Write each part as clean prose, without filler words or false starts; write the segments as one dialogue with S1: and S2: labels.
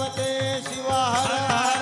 S1: पार्वते शिव हर हर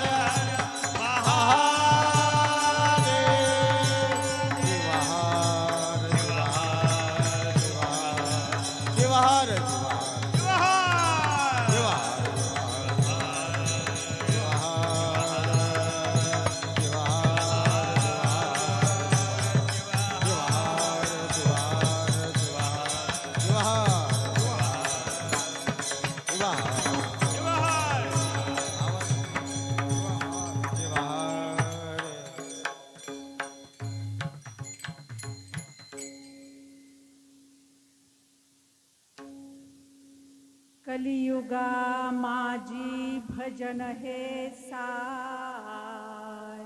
S2: कलियुगा माझी भजन हे सार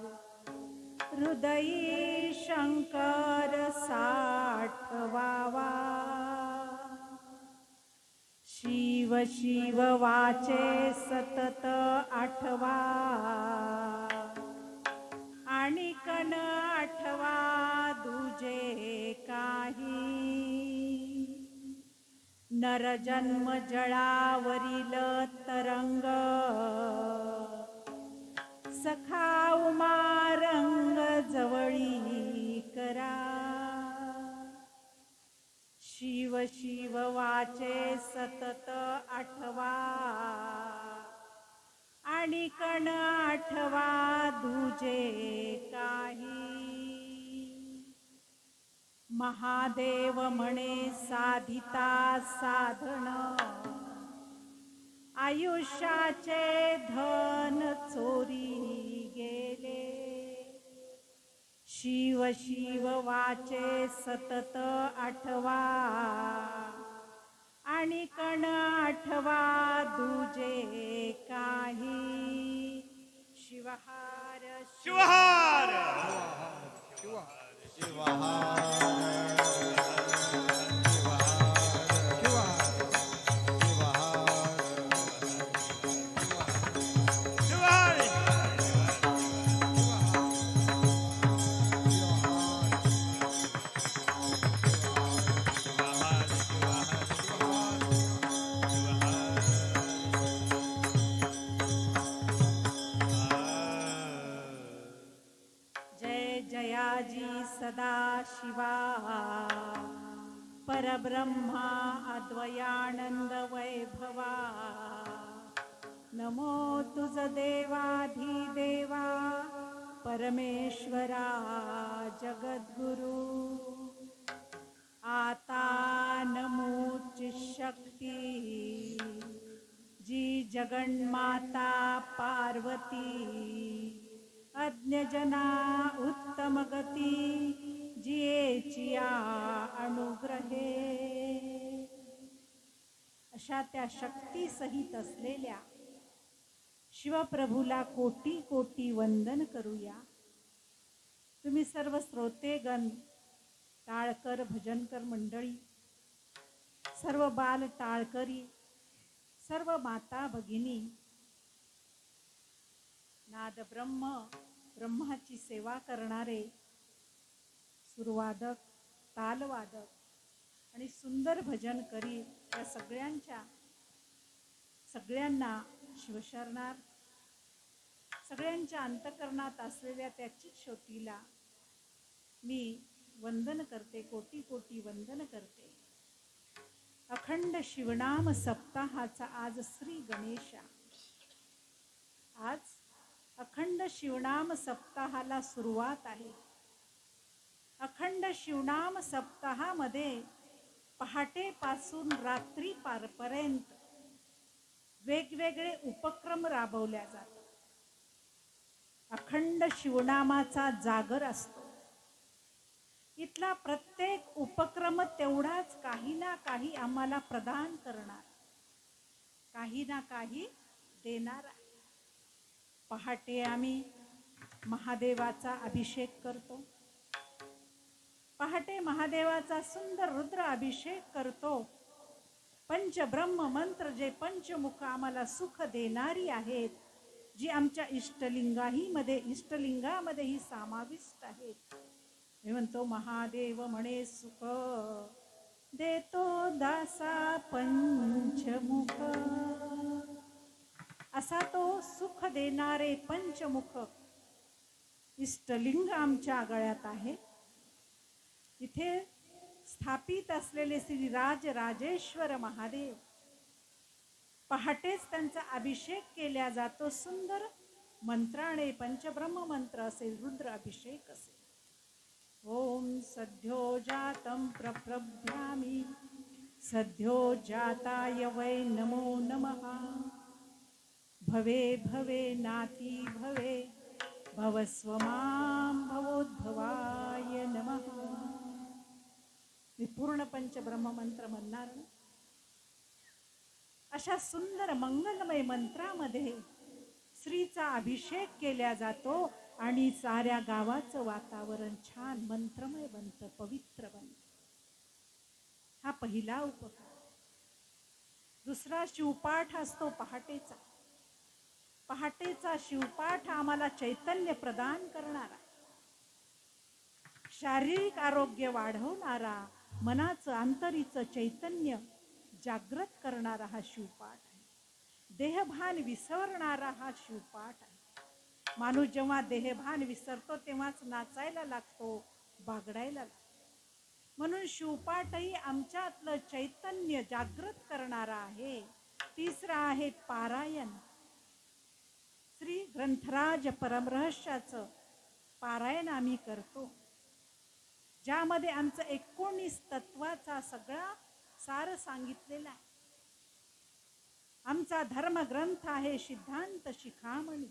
S2: हृदयी शंकर साठवावा शिव शिव वाचे सतत आठवा आणि कण आठवा दुजे काही नरजन्म जळावरील तरंग सखा उमारंग जवळी करा शिव शिव वाचे सतत आठवा आणि कण आठवा दुजे काही महादेव म्हणे साधिता साधन आयुष्याचे धन चोरी गेले शिव शिव वाचे सतत आठवा आणि कण आठवा दुजे काही शिवहार
S3: शिवहार
S2: सदा शिवा परब्रह्मा अद्वयानंद वैभवा नमो तुझ देवाधिदेवा परमेश्वरा जगद्गुरु आता नमोची शक्ती जी जगन्माता पार्वती अज्ञजना उत्तम गती जियेचिया अनुग्रहे अशा त्या शक्ती सहित असलेल्या शिवप्रभूला कोटी कोटी वंदन करूया। तुम्ही सर्व श्रोतेगण टाळकर भजनकर मंडळी सर्व बाल टाळकरी सर्व माता भगिनी नाद ब्रह्माची सेवा करणारे सुरवादक तालवादक आणि सुंदर भजन करी या सगळ्यांना शिवशरणार्थ सगळ्यांच्या अंतकरणात असलेल्या त्याची ज्योतीला मी वंदन करते कोटी कोटी वंदन करते। अखंड शिवनाम सप्ताहाचा आज श्री गणेशा आज अखंड शिवनाम सप्ताहाला सुरुवात आहे। अखंड शिवनाम सप्ताहामध्ये पहाटेपासून रात्रीपर्यंत वेगवेगळे उपक्रम राबवल्या जातात। अखंड शिवनामाचा जागर असतो। इथला प्रत्येक उपक्रम तेवढाच काही ना काही आम्हाला प्रदान करणार काही ना काही देणार आहे। पहाटे आम्ही महादेवाचा अभिषेक करतो। पहाटे महादेवाचा सुंदर रुद्र अभिषेक करतो। पंचब्रह्म मंत्र जे पंचमुख आम्हाला सुख देणारी आहेत जी आमच्या इष्टलिंगामध्ये ही समाविष्ट आहेत। मी म्हणतो महादेव म्हणे सुख देतो दासा पंचमुख असा तो सुख देणारे पंचमुख इष्टलिंग आमच्या गळ्यात आहे. इथे स्थापित असलेले श्री राजेश्वर महादेव, पहाटेच त्यांचा अभिषेक केला जातो. सुंदर मंत्राने, पंचब्रह्म मंत्र असेल, रुद्र अभिषेक असेल. ओम सद्यो जातं प्रप्रभ्यामि सद्यो जाताय वै नमो नमः. भवे भवे नाती भवे भवस्व मां भवोद्भवाय नमः. मी पूर्ण पंचब्रह्म मंत्र म्हणणार. अशा सुंदर मंगलमय मंत्रामध्ये श्रीचा अभिषेक केला जातो आणि साऱ्या गावाचं वातावरण छान मंत्रमय बनतं, पवित्र बनतं. हा पहिला उपकार. दुसरा शिवपाठ असतो पहाटेचा. पहाटेचा शिवपाठ आम्हाला चैतन्य प्रदान करणारा, शारीरिक आरोग्य वाढवणारा, मनाचं आंतरीचं चैतन्य जागृत करणारा हा शिवपाठ आहे. देहभान विसरणारा हा शिवपाठ आहे. माणूस जेव्हा देहभान विसरतो तेव्हाच नाचायला लागतो, बागडायला लागतो. म्हणून शिवपाठही आमच्यातलं चैतन्य जागृत करणारा आहे. तिसरा आहे पारायण. श्री ग्रंथराज परमरहस्याचं पारायण आम्ही करतो, ज्यामध्ये आमचं 19 तत्वाचा सगळा सार सांगितलेला आहे. आमचा धर्मग्रंथ आहे सिद्धांत शिखामणी.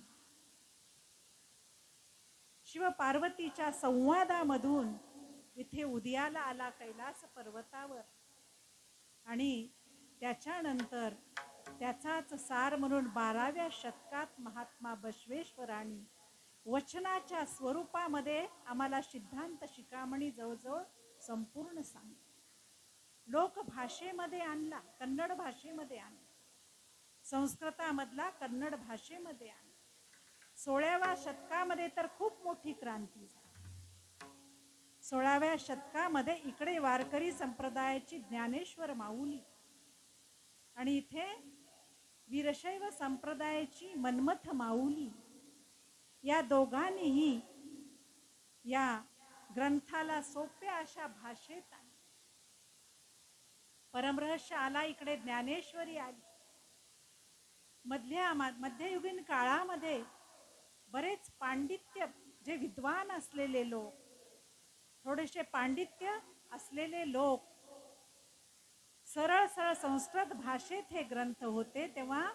S2: शिव पार्वतीच्या संवादामधून इथे उदयाला आला कैलास पर्वतावर, आणि त्याच्यानंतर त्याचाच सार म्हणून 12व्या शतकात महात्मा बसवेश्वरांनी वचनाच्या स्वरूपामध्ये आम्हाला सिद्धांत शिखामणी जवळजवळ संपूर्ण सांगितलं. लोकभाषेमध्ये आणला, कन्नड भाषेमध्ये आणला, संस्कृतामधला कन्नड भाषेमध्ये आणला. 16व्या शतकामध्ये तर खूप मोठी क्रांती झाली. 16व्या शतकामध्ये इकडे वारकरी संप्रदायाची ज्ञानेश्वर माऊली आणि इथे वीरशैव संप्रदायाची मन्मथ माऊली, या दोघांनीही या ग्रंथाला सोप्या अशा भाषेत आणले. परमरहस्य आला इकडे, ज्ञानेश्वरी आली. मध्ययुगीन काळामध्ये बरेच पांडित्य, जे विद्वान असलेले लोक, थोडेसे पांडित्य असलेले लोक, सरळ सरळ संस्कृत भाषेत हे ग्रंथ होते. तेव्हा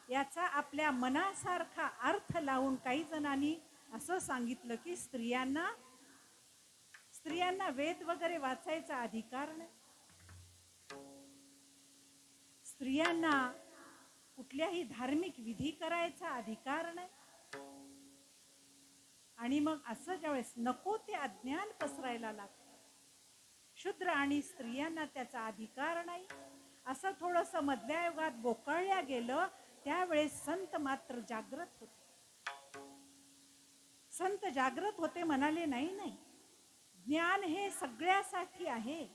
S2: याचा आपल्या मनासारखा अर्थ लावून काही जणांनी असं सांगितलं की स्त्रियांना वेद वगैरे वाचायचा अधिकार नाही, स्त्रियांना कुठल्याही धार्मिक विधी करायचा अधिकार नाही. आणि मग असं ज्यावेळेस नको ते अज्ञान पसरायला लागतं, शूद्र आणि स्त्रियांना त्याचा अधिकार नाही, असं थोडंसं मधल्या युगात बोकाळल्या गेलं. त्यावेळेस संत मात्र जागृत होते. संत जागृत होते, म्हणाले नाही नाही, ज्ञान हे सगळ्यासाठी आहे.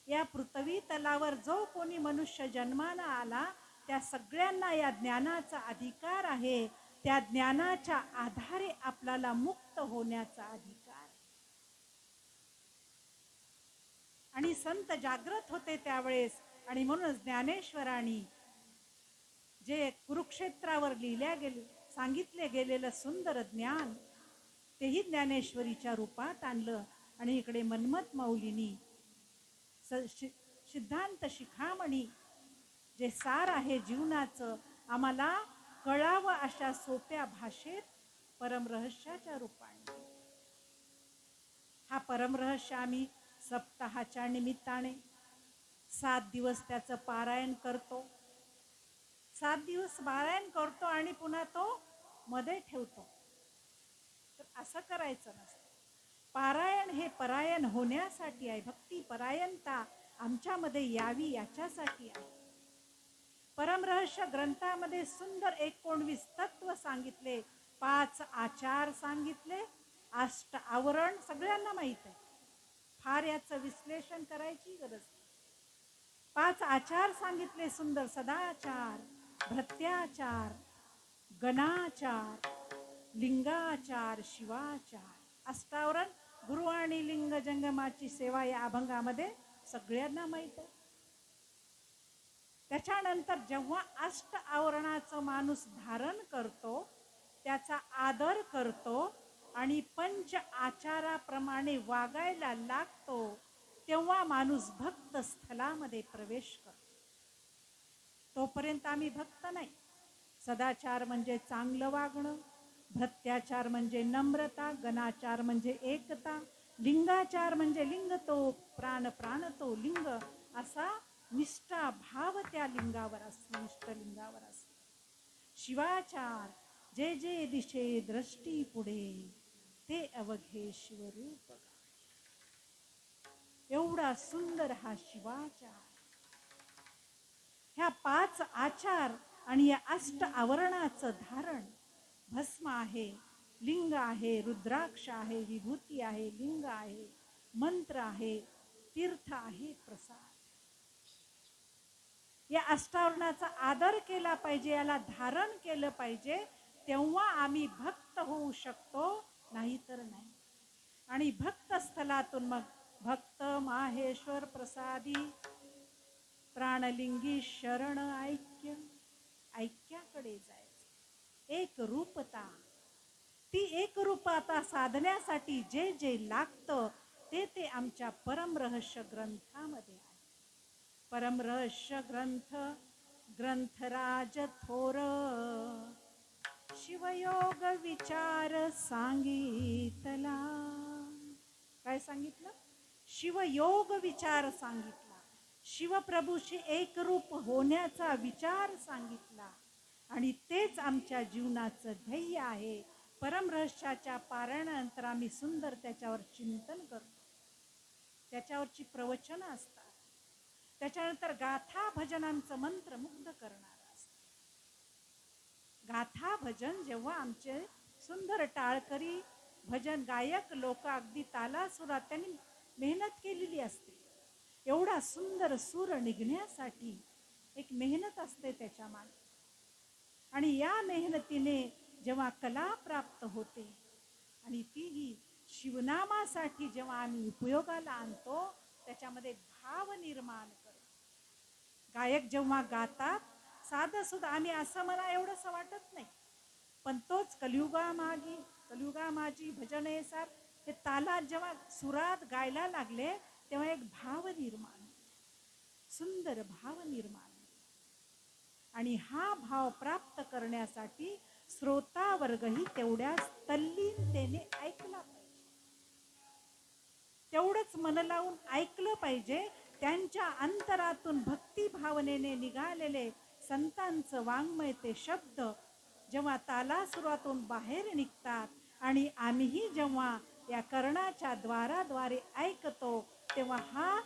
S2: या पृथ्वी तलावर जो कोणी मनुष्य जन्माला आला त्या सगळ्यांना या ज्ञानाचा अधिकार आहे. त्या ज्ञानाच्या आधारे आपल्याला मुक्त होण्याचा अधिकार. आणि संत जागृत होते त्यावेळेस. आणि म्हणून ज्ञानेश्वरांनी जे कुरुक्षेत्रावर सांगितले गेलेलं सुंदर ज्ञान, तेही ज्ञानेश्वरीच्या रूपात आणलं. आणि इकडे मन्मथ माऊलींनी सिद्धांत शिखामणी, जे सार आहे जीवनाचं, आम्हाला कळावं अशा सोप्या भाषेत परमरहस्याच्या रूपाने. हा परमरहस्य आम्ही सप्ताहाच्या निमित्ताने 7 दिवस त्याचं पारायण करतो. 7 दिवस पारायण करतो आणि पुन्हा तो मध्ये ठेवतो. तर असं करायचं नसतं. पारायण हे परायण होण्यासाठी आहे. भक्ती परायणता आमच्यामध्ये यावी याच्यासाठी आहे. परमरहस्य ग्रंथामध्ये सुंदर 19 तत्व सांगितले, 5 आचार सांगितले, 8 आवरण सगळ्यांना माहित आहे, फार याचं विश्लेषण करायची गरज नाही. 5 आचार सांगितले सुंदर, सदाचार, भृत्याचार, गणाचार, लिंगाचार, शिवाचार. अष्टावरण, गुरु आणि लिंग जंगमाची सेवा या अभंगामध्ये सगळ्यांना माहित आहे. त्याच्यानंतर जेव्हा अष्ट आवरणाचं माणूस धारण करतो, त्याचा आदर करतो आणि पंच आचाराप्रमाणे वागायला लागतो, तेव्हा माणूस भक्त स्थलामध्ये प्रवेश करतो. तोपर्यंत आम्ही भक्त नाही. सदाचार म्हणजे चांगलं वागणं, भ्रत्याचार म्हणजे नम्रता, गणाचार म्हणजे एकता, लिंगाचार म्हणजे लिंग तो प्राण, प्राण तो लिंग, असा निष्ठा भाव त्या लिंगावर असतो, इष्टलिंगावर असतो. शिवाचार, जे जे दिशे दृष्टी पुढे ते अवघे शिवरूप. एवढा सुंदर हा शिवाचार. ह्या 5 आचार आणि या अष्ट आवरणाचं धारण, भस्म आहे, लिंग आहे, रुद्राक्ष आहे, विभूती आहे, लिंग आहे, मंत्र आहे, तीर्थ आहे, प्रसाद. या अष्टावरणाचा आदर केला पाहिजे, याला धारण केलं पाहिजे, तेव्हा आम्ही भक्त होऊ शकतो, नाहीतर नाही. आणि भक्त स्थलातून मग भक्त माहेश्वर प्रसादी, प्राणलिंगी शरण ऐक्य, ऐक्याकडे जायचं. एक रूपता, ती एक रूपता साधण्यासाठी जे जे लागतं ते ते आमच्या परमरहस्य ग्रंथामध्ये आहे. परमरहस्य ग्रंथ, ग्रंथराज थोर, शिवयोग विचार सांगितला. काय सांगितलं? शिवयोग विचार सांगितला. शिवप्रभूशी एकरूप होण्याचा विचार सांगितला. आणि तेच आमच्या जीवनाचं ध्येय आहे. परमरहस्याच्या पारायणानंतर आम्ही सुंदर त्याच्यावर चिंतन करतो, त्याच्यावरची प्रवचनं असतात, त्याच्यानंतर गाथा भजनांचं मंत्रमुग्ध करणारं असतं. गाथा भजन जेव्हा आमचे सुंदर टाळकरी भजन गायक लोक अगदी तालासुरात त्यांनी मेहनत केलेली असते. एवढा सुंदर सूर निघण्यासाठी एक मेहनत असते त्याच्या मागे. आणि या मेहनतीने जेव्हा कला प्राप्त होते आणि तीही शिवनामासाठी जेव्हा आम्ही उपयोगाला आणतो, त्याच्यामध्ये भाव निर्माण करतो. गायक जेव्हा गातात, साधं सुद्धा आम्ही असं म्हणा एवढंसं वाटत नाही, पण तोच कलियुगा माझी भजने सार हे तालात जेव्हा सुरात गायला लागले, तेव्हा एक भाव निर्माण, सुंदर भाव निर्माण. आणि हा भाव प्राप्त करण्यासाठी श्रोता वर्गही तेवढ्याच तल्लीनतेने ऐकला पाहिजे, तेवढंच मन लावून ऐकलं पाहिजे. त्यांच्या अंतरातून भक्ती भावनेने निघालेले संतांचं वाङ्मय ते शब्द जेव्हा तालासुरातून बाहेर निघतात आणि आम्हीही जेव्हा या कर्णाच्या द्वाराद्वारे ऐकतो, तेव्हा हा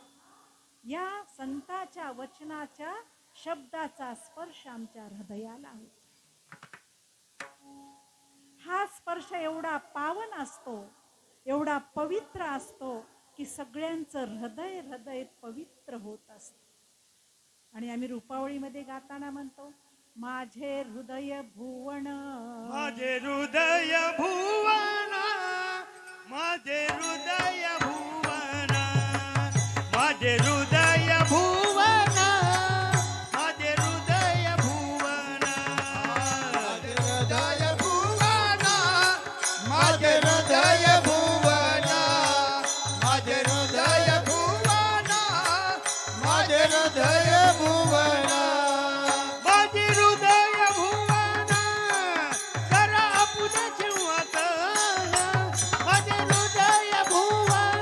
S2: या संताच्या वचनाच्या शब्दाचा स्पर्श आमच्या हृदयाला होतो. हा स्पर्श एवढा पावन असतो, एवढा पवित्र असतो की सगळ्यांचं हृदय पवित्र होत असतं. आणि आम्ही रूपावळीमध्ये गाताना म्हणतो, माझे हृदय भुवन,
S1: माझे हृदय भुवन, माझे हृदय भुवन, माझे हृदय भुवन, माझे हृदय भुवन, माझे हृदय भुवन, माझे हृदय भुवन, माझे हृदय भुवन, माझे हृदय भुवन, माझे हृदय भुवन, करा पुढे जीवात, माझे हृदय भुवन,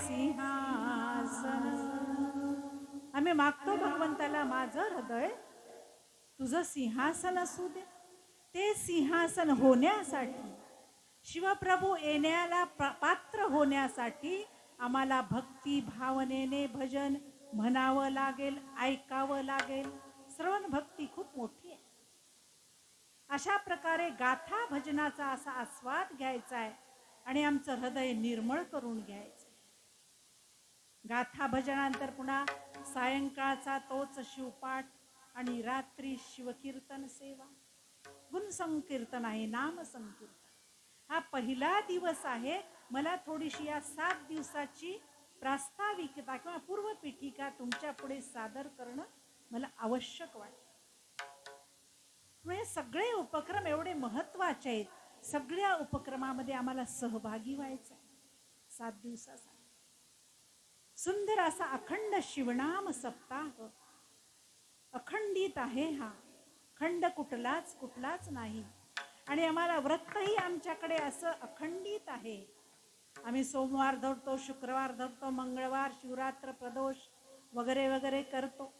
S2: सिंहासन. आम्ही मागतो भगवंताला, माझं हृदय तुझं सिंहासन असू दे. ते सिंहासन होण्यासाठी, शिवप्रभू येण्याला पात्र होण्यासाठी आम्हाला भक्ती भावनेने भजन म्हणावं लागेल, ऐकावं लागेल. श्रवण भक्ती खूप मोठी आहे. अशा प्रकारे गाथा भजनाचा असा आस्वाद घ्यायचा आहे आणि आमचं हृदय निर्मळ करून घ्यायचं. गाथा भजनानंतर पुन्हा सायंकाळचा तोच शिवपाठ आणि रात्री शिवकीर्तन सेवा. गुणसंकीर्तन आहे, नाम संकीर्तन. हा पहिला दिवस आहे. मला थोडीशी या 7 दिवसाची प्रास्ताविकता किंवा पूर्वपीठिका तुमच्या पुढे सादर करणं मला आवश्यक वाटतं. म्हणजे सगळे उपक्रम एवढे महत्वाचे आहेत. सगळ्या उपक्रमामध्ये आम्हाला सहभागी व्हायचं आहे. 7 दिवसासाठी सुंदर असा अखंड शिवनाम सप्ताह अखंडित आहे. हा खंड कुठलाच नाही. आणि आम्हाला व्रतही आमच्याकडे असं अखंडित आहे. आम्ही सोमवार धरतो, शुक्रवार धरतो, मंगळवार, शिवरात्र, प्रदोष वगैरे वगैरे करतो.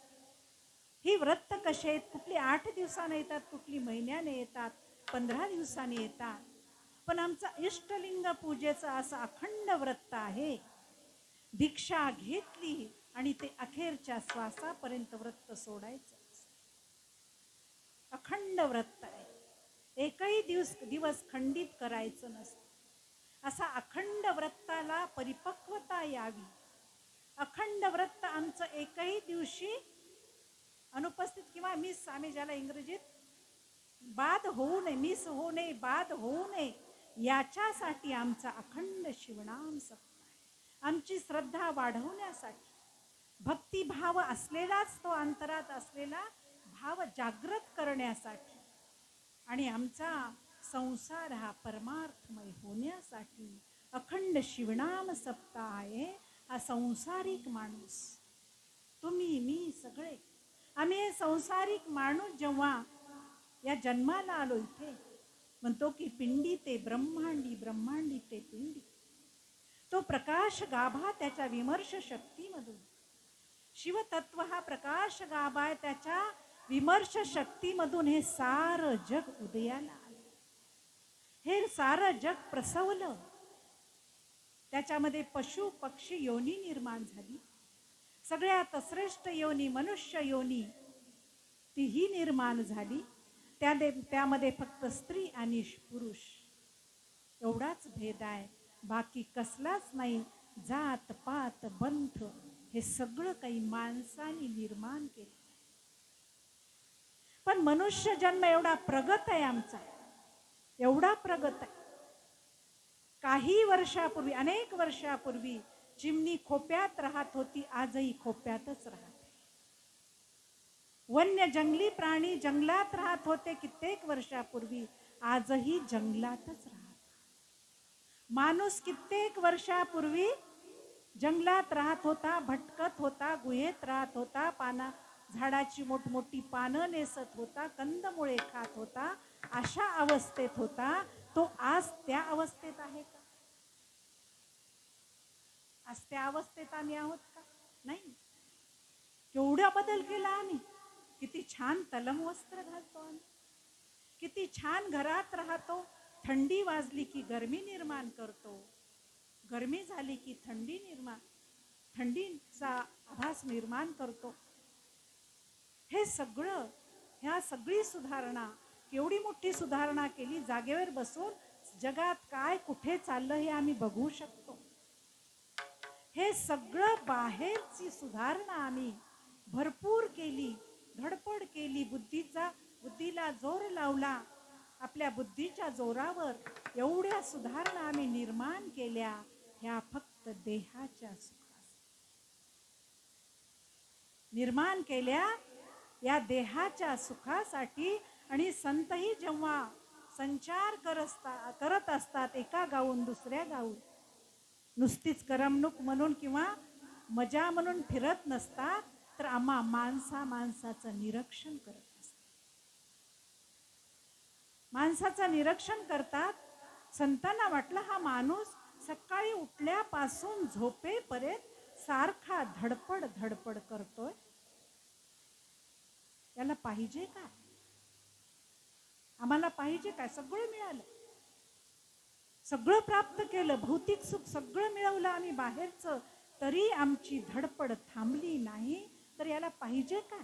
S2: ही व्रत कशी आहेत? कुठली 8 दिवसाने येतात, कुठली महिन्याने येतात, 15 दिवसांनी येतात. पण आमचा इष्टलिंग पूजेचं असं अखंड व्रत आहे. दीक्षा घेतली आणि ते अखेरच्या श्वासापर्यंत व्रत सोडायचं. अखंड व्रत आहे. एकही दिवस खंडित करायचं नसतं. असा अखंड व्रताला परिपक्वता यावी. अखंड व्रत आमचं एकही दिवशी अनुपस्थित किंवा मिस, आम्ही ज्याला इंग्रजीत बाद होऊ नये, मिस होऊ नये, बाद होऊ नये, याच्यासाठी आमचा अखंड शिवनाम सप्ताह. आमची श्रद्धा वाढवण्यासाठी, भक्तिभाव असलेलाच तो अंतरात असलेला भाव जागृत करण्यासाठी आणि आमचा संसार हा परमार्थमय होण्यासाठी अखंड शिवनाम सप्ताह आहे. हा संसारिक माणूस, तुम्ही मी सगळे, आम्ही हे संसारिक माणूस जेव्हा या जन्माला आलो इथे, म्हणतो की पिंडी ते ब्रह्मांडी, ब्रह्मांडी ते पिंडी. तो प्रकाश गाभा त्याच्या विमर्श शक्तीमधून, शिवतत्व हा प्रकाश गाभा आहे, त्याच्या विमर्श शक्तीमधून हे सारं जग उदयाला आलं. हे सारं जग प्रसवलं. त्याच्यामध्ये पशु पक्षी योनी निर्माण झाली. सगळ्यात श्रेष्ठ योनी मनुष्य योनी तीही निर्माण झाली. त्यामध्ये फक्त स्त्री आणि पुरुष एवढाच भेद आहे, बाकी कसलाच नाही. जात पात पंथ हे सगळं काही माणसाने निर्माण केलं. पण मनुष्य जन्म एवढा प्रगत आहे आमचा, एवढा प्रगत आहे. काही वर्षापूर्वी, अनेक वर्षापूर्वी चिमणी खोप्यात राहत होती, आजही खोप्यातच राहते. वन्य जंगली प्राणी जंगलात राहत होते कित्येक वर्षापूर्वी, आजही जंगलातच राहत. माणूस कित्येक वर्षापूर्वी जंगलात राहत होता, भटकत होता, गुहेत राहत होता, झाडाची मोठमोठी पानं नेसत होता, कंदमुळे खात होता, अशा अवस्थेत होता. तो आज त्या अवस्थेत आहे का? आज त्या अवस्थेत आम्ही आहोत का? नाही. केवढा बदल केला आम्ही. किती छान तलम वस्त्र घालतो आम्ही, किती छान घरात राहतो. थंडी वाजली की गरमी निर्माण करतो, गरमी झाली की थंडीचा आभास निर्माण करतो. हे सगळं, ह्या सगळी सुधारणा, केवढी मोठी सुधारणा केली. जागेवर बसून जगात काय कुठे चाललं हे आम्ही बघू शकतो. हे सगळं बाहेरची सुधारणा आम्ही भरपूर केली, धडपड केली, बुद्धीला जोर लावला. आपल्या बुद्धीच्या जोरावर एवढ्या सुधारणा आम्ही निर्माण केल्या. ह्या फक्त देहाच्या सुखासाठी निर्माण केल्या, या देहाच्या सुखासाठी. आणि संतही जेव्हा संचार करत असतात एका गावून दुसऱ्या गावून, नुसतीच करमणूक म्हणून किंवा मजा म्हणून फिरत नसतात, तर आम्हा माणसाचं निरीक्षण करत असतात. माणसाचं निरीक्षण करतात. संतांना वाटलं हा माणूस सकाळी उठल्यापासून झोपेपर्यंत सारखा धडपड धडपड करतोय. याला पाहिजे का? आम्हाला पाहिजे काय? सगळं मिळालं, सगळं प्राप्त केलं, भौतिक सुख सगळं मिळवलं आम्ही बाहेरचं, तरी आमची धडपड थांबली नाही, तर याला पाहिजे काय?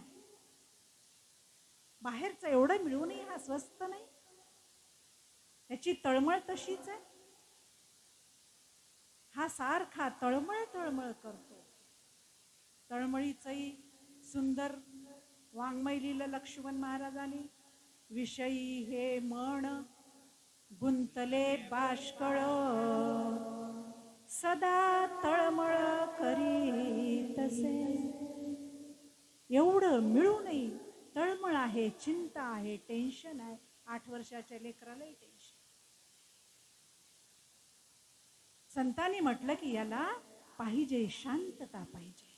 S2: बाहेरचं एवढं मिळूनही हा स्वस्थ नाही, त्याची तळमळ तशीच आहे. हा सारखा तळमळ तळमळ करतो. तळमळीचंही सुंदर वाङ्मय लिहिलं लक्ष्मण महाराजांनी. विषयी हे मन गुंतले बाष्कळ, सदा तळमळ करी तसे. एवढं मिळूनही तळमळ आहे, चिंता आहे, टेन्शन आहे. 8 वर्षाच्या लेकरालाही टेन्शन. संतांनी म्हटलं की याला पाहिजे शांतता, पाहिजे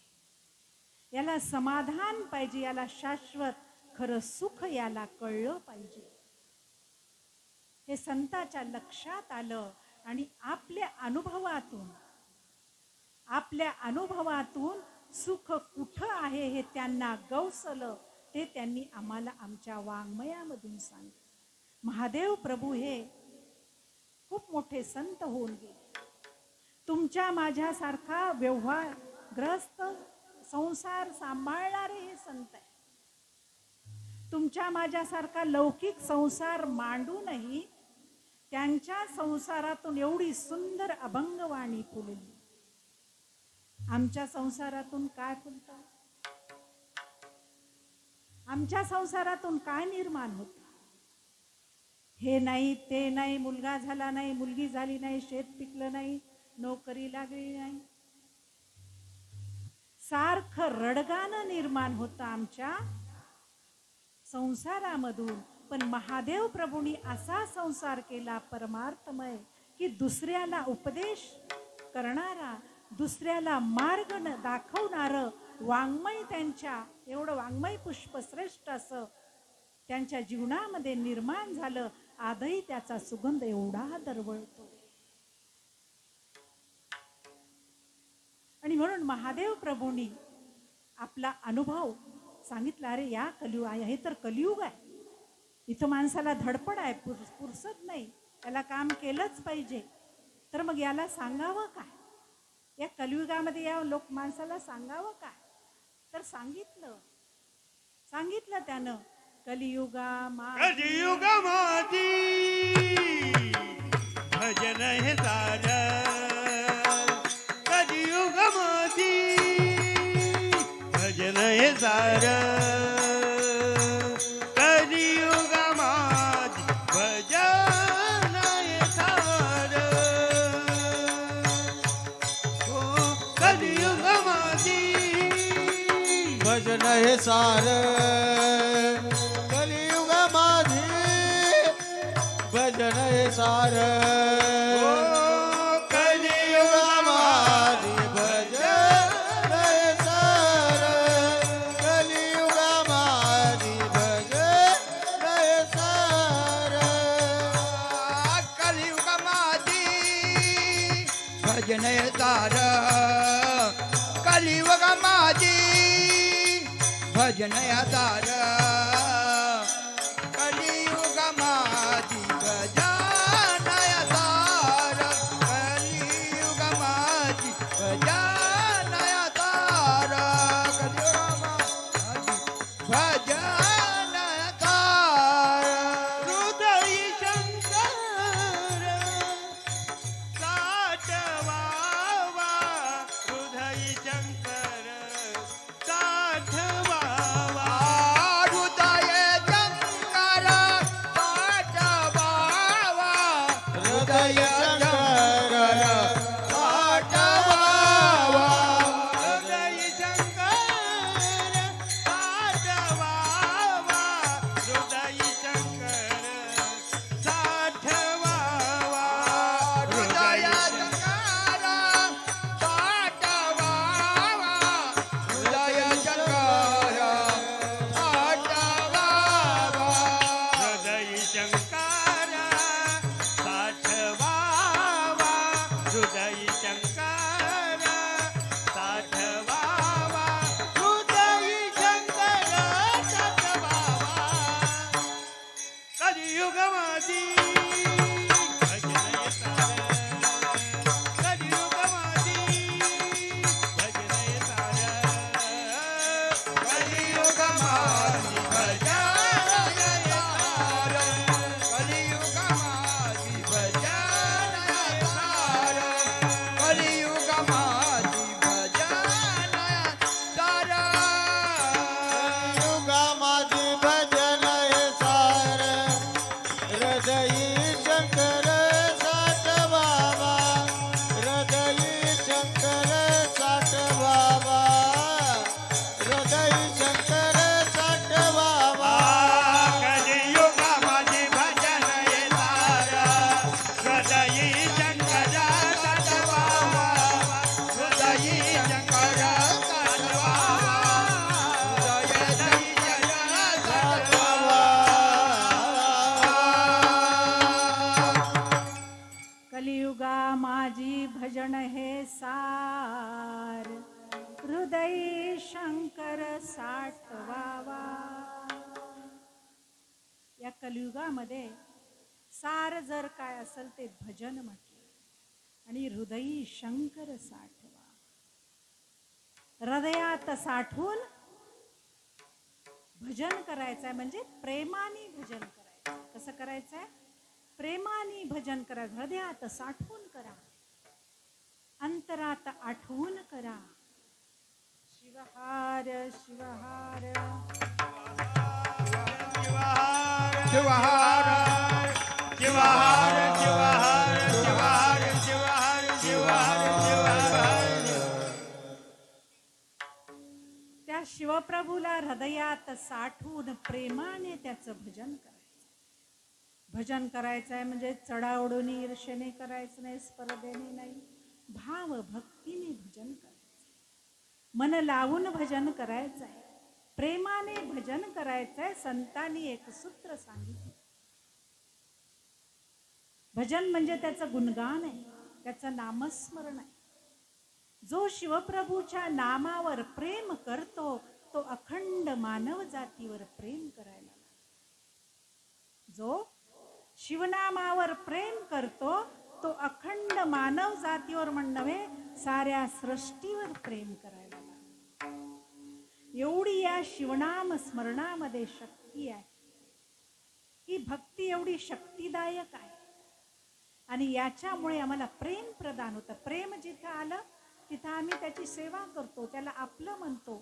S2: याला समाधान, पाहिजे याला शाश्वत खरं सुख याला कळलं पाहिजे. हे संताच्या लक्षात आलं आणि आपल्या अनुभवातून सुख कुठं आहे हे त्यांना गवसलं. ते त्यांनी आम्हाला आमच्या वाङ्मयामधून सांगितलं. महादेव प्रभू हे खूप मोठे संत होऊन गेले. तुमच्या माझ्यासारखा व्यवहारग्रस्त संसार सांभाळणारे हे संत आहे. तुमच्या माझ्यासारखा लौकिक संसार मांडूनही त्यांच्या संसारातून एवढी सुंदर अभंगवाणी फुलली. आमच्या संसारातून काय फुलतं? आमच्या संसारातून काय निर्माण होतं? हे नाही, ते नाही, मुलगा झाला नाही, मुलगी झाली नाही, शेत पिकलं नाही, नोकरी लागली नाही, सारखं रडगाणं निर्माण होतं आमच्या संसारामधून. पण महादेव प्रभूंनी असा संसार केला परमार्थमय की दुसऱ्याला उपदेश करणारा, दुसऱ्याला मार्ग दाखवणारं वाङ्मय, त्यांच्या एवढं वाङ्मय पुष्प श्रेष्ठ असं त्यांच्या जीवनामध्ये निर्माण झालं. आजही त्याचा सुगंध एवढा दरवळतो. आणि म्हणून महादेव प्रभूंनी आपला अनुभव सांगितला. अरे या कलियुग आहे, हे तर कलियुग आहे, इथं माणसाला धडपड आहे, पुरसत नाही, याला काम केलंच पाहिजे. तर मग याला सांगावं काय? या कलियुगामध्ये या माणसाला सांगावं काय? तर सांगितलं त्यानं, कलियुगामादी
S1: भजन हे सारं, कलियुगामादी भजन हे सारं, कलियुगामादी भजन हे सारं, हो कलियुगामादी
S3: भजन हे सारं, कलियुगामादी भजन हे सारं, कलियुगामादी भजन हे सारं, कलियुगामादी भजन हे सारं,
S1: कलियुगामादी भजन हे सारं, कलियुगामादी भजन हे सारं, कलियुगामादी भजन हे सारं, कलियुगामादी भजन हे सारं, कलियुगामादी भजन हे सारं. हृदय शंकर साठवावा, हृदय शंकर साठवावा, हृदय
S2: कलियुगा माझी भजन हे सार, हृदय शंकर साठवावा. या कलियुगामध्ये सार जर काय असेल ते भजन म्हटलं आणि हृदयी शंकर साठवा. हृदयात साठवून भजन करायचंय म्हणजे प्रेमाने भजन करायचं. कसं करायचंय? प्रेमाने भजन करा. हृदयात साठवून करा, अंतरात आठवून करा. शिवहार शिवहार
S1: शिवहार शिवहार शिवहार शिवहार शिवहार शिवहार.
S2: त्या शिवप्रभूला हृदयात साठवून प्रेमाने त्याचं भजन करायचं. भजन करायचं आहे म्हणजे चढाओढून ईर्षेने करायचं नाही, स्पर्धेने नाही, भाव भक्तीने भजन करायचं. मन लावून भजन करायचं आहे, प्रेमाने भजन करायचं आहे. संतांनी एक सूत्र सांगितलं. भजन म्हणजे त्याचं गुणगान आहे, त्याचं नामस्मरण आहे. जो शिवप्रभूच्या नामावर प्रेम करतो तो अखंड मानव जातीवर प्रेम करायला लागतो. जो शिवनामावर प्रेम करतो तो अखंड मानव जातीवर नव्हे साऱ्या सृष्टीवर प्रेम करायला लागतो. एवढी या शिवनाम स्मरणामध्ये शक्ती आहे. ही भक्ती एवढी शक्तिदायक आहे आणि याच्यामुळे आम्हाला प्रेम प्रदान होतं. प्रेम जिथं आलं तिथं आम्ही त्याची सेवा करतो, त्याला आपलं म्हणतो,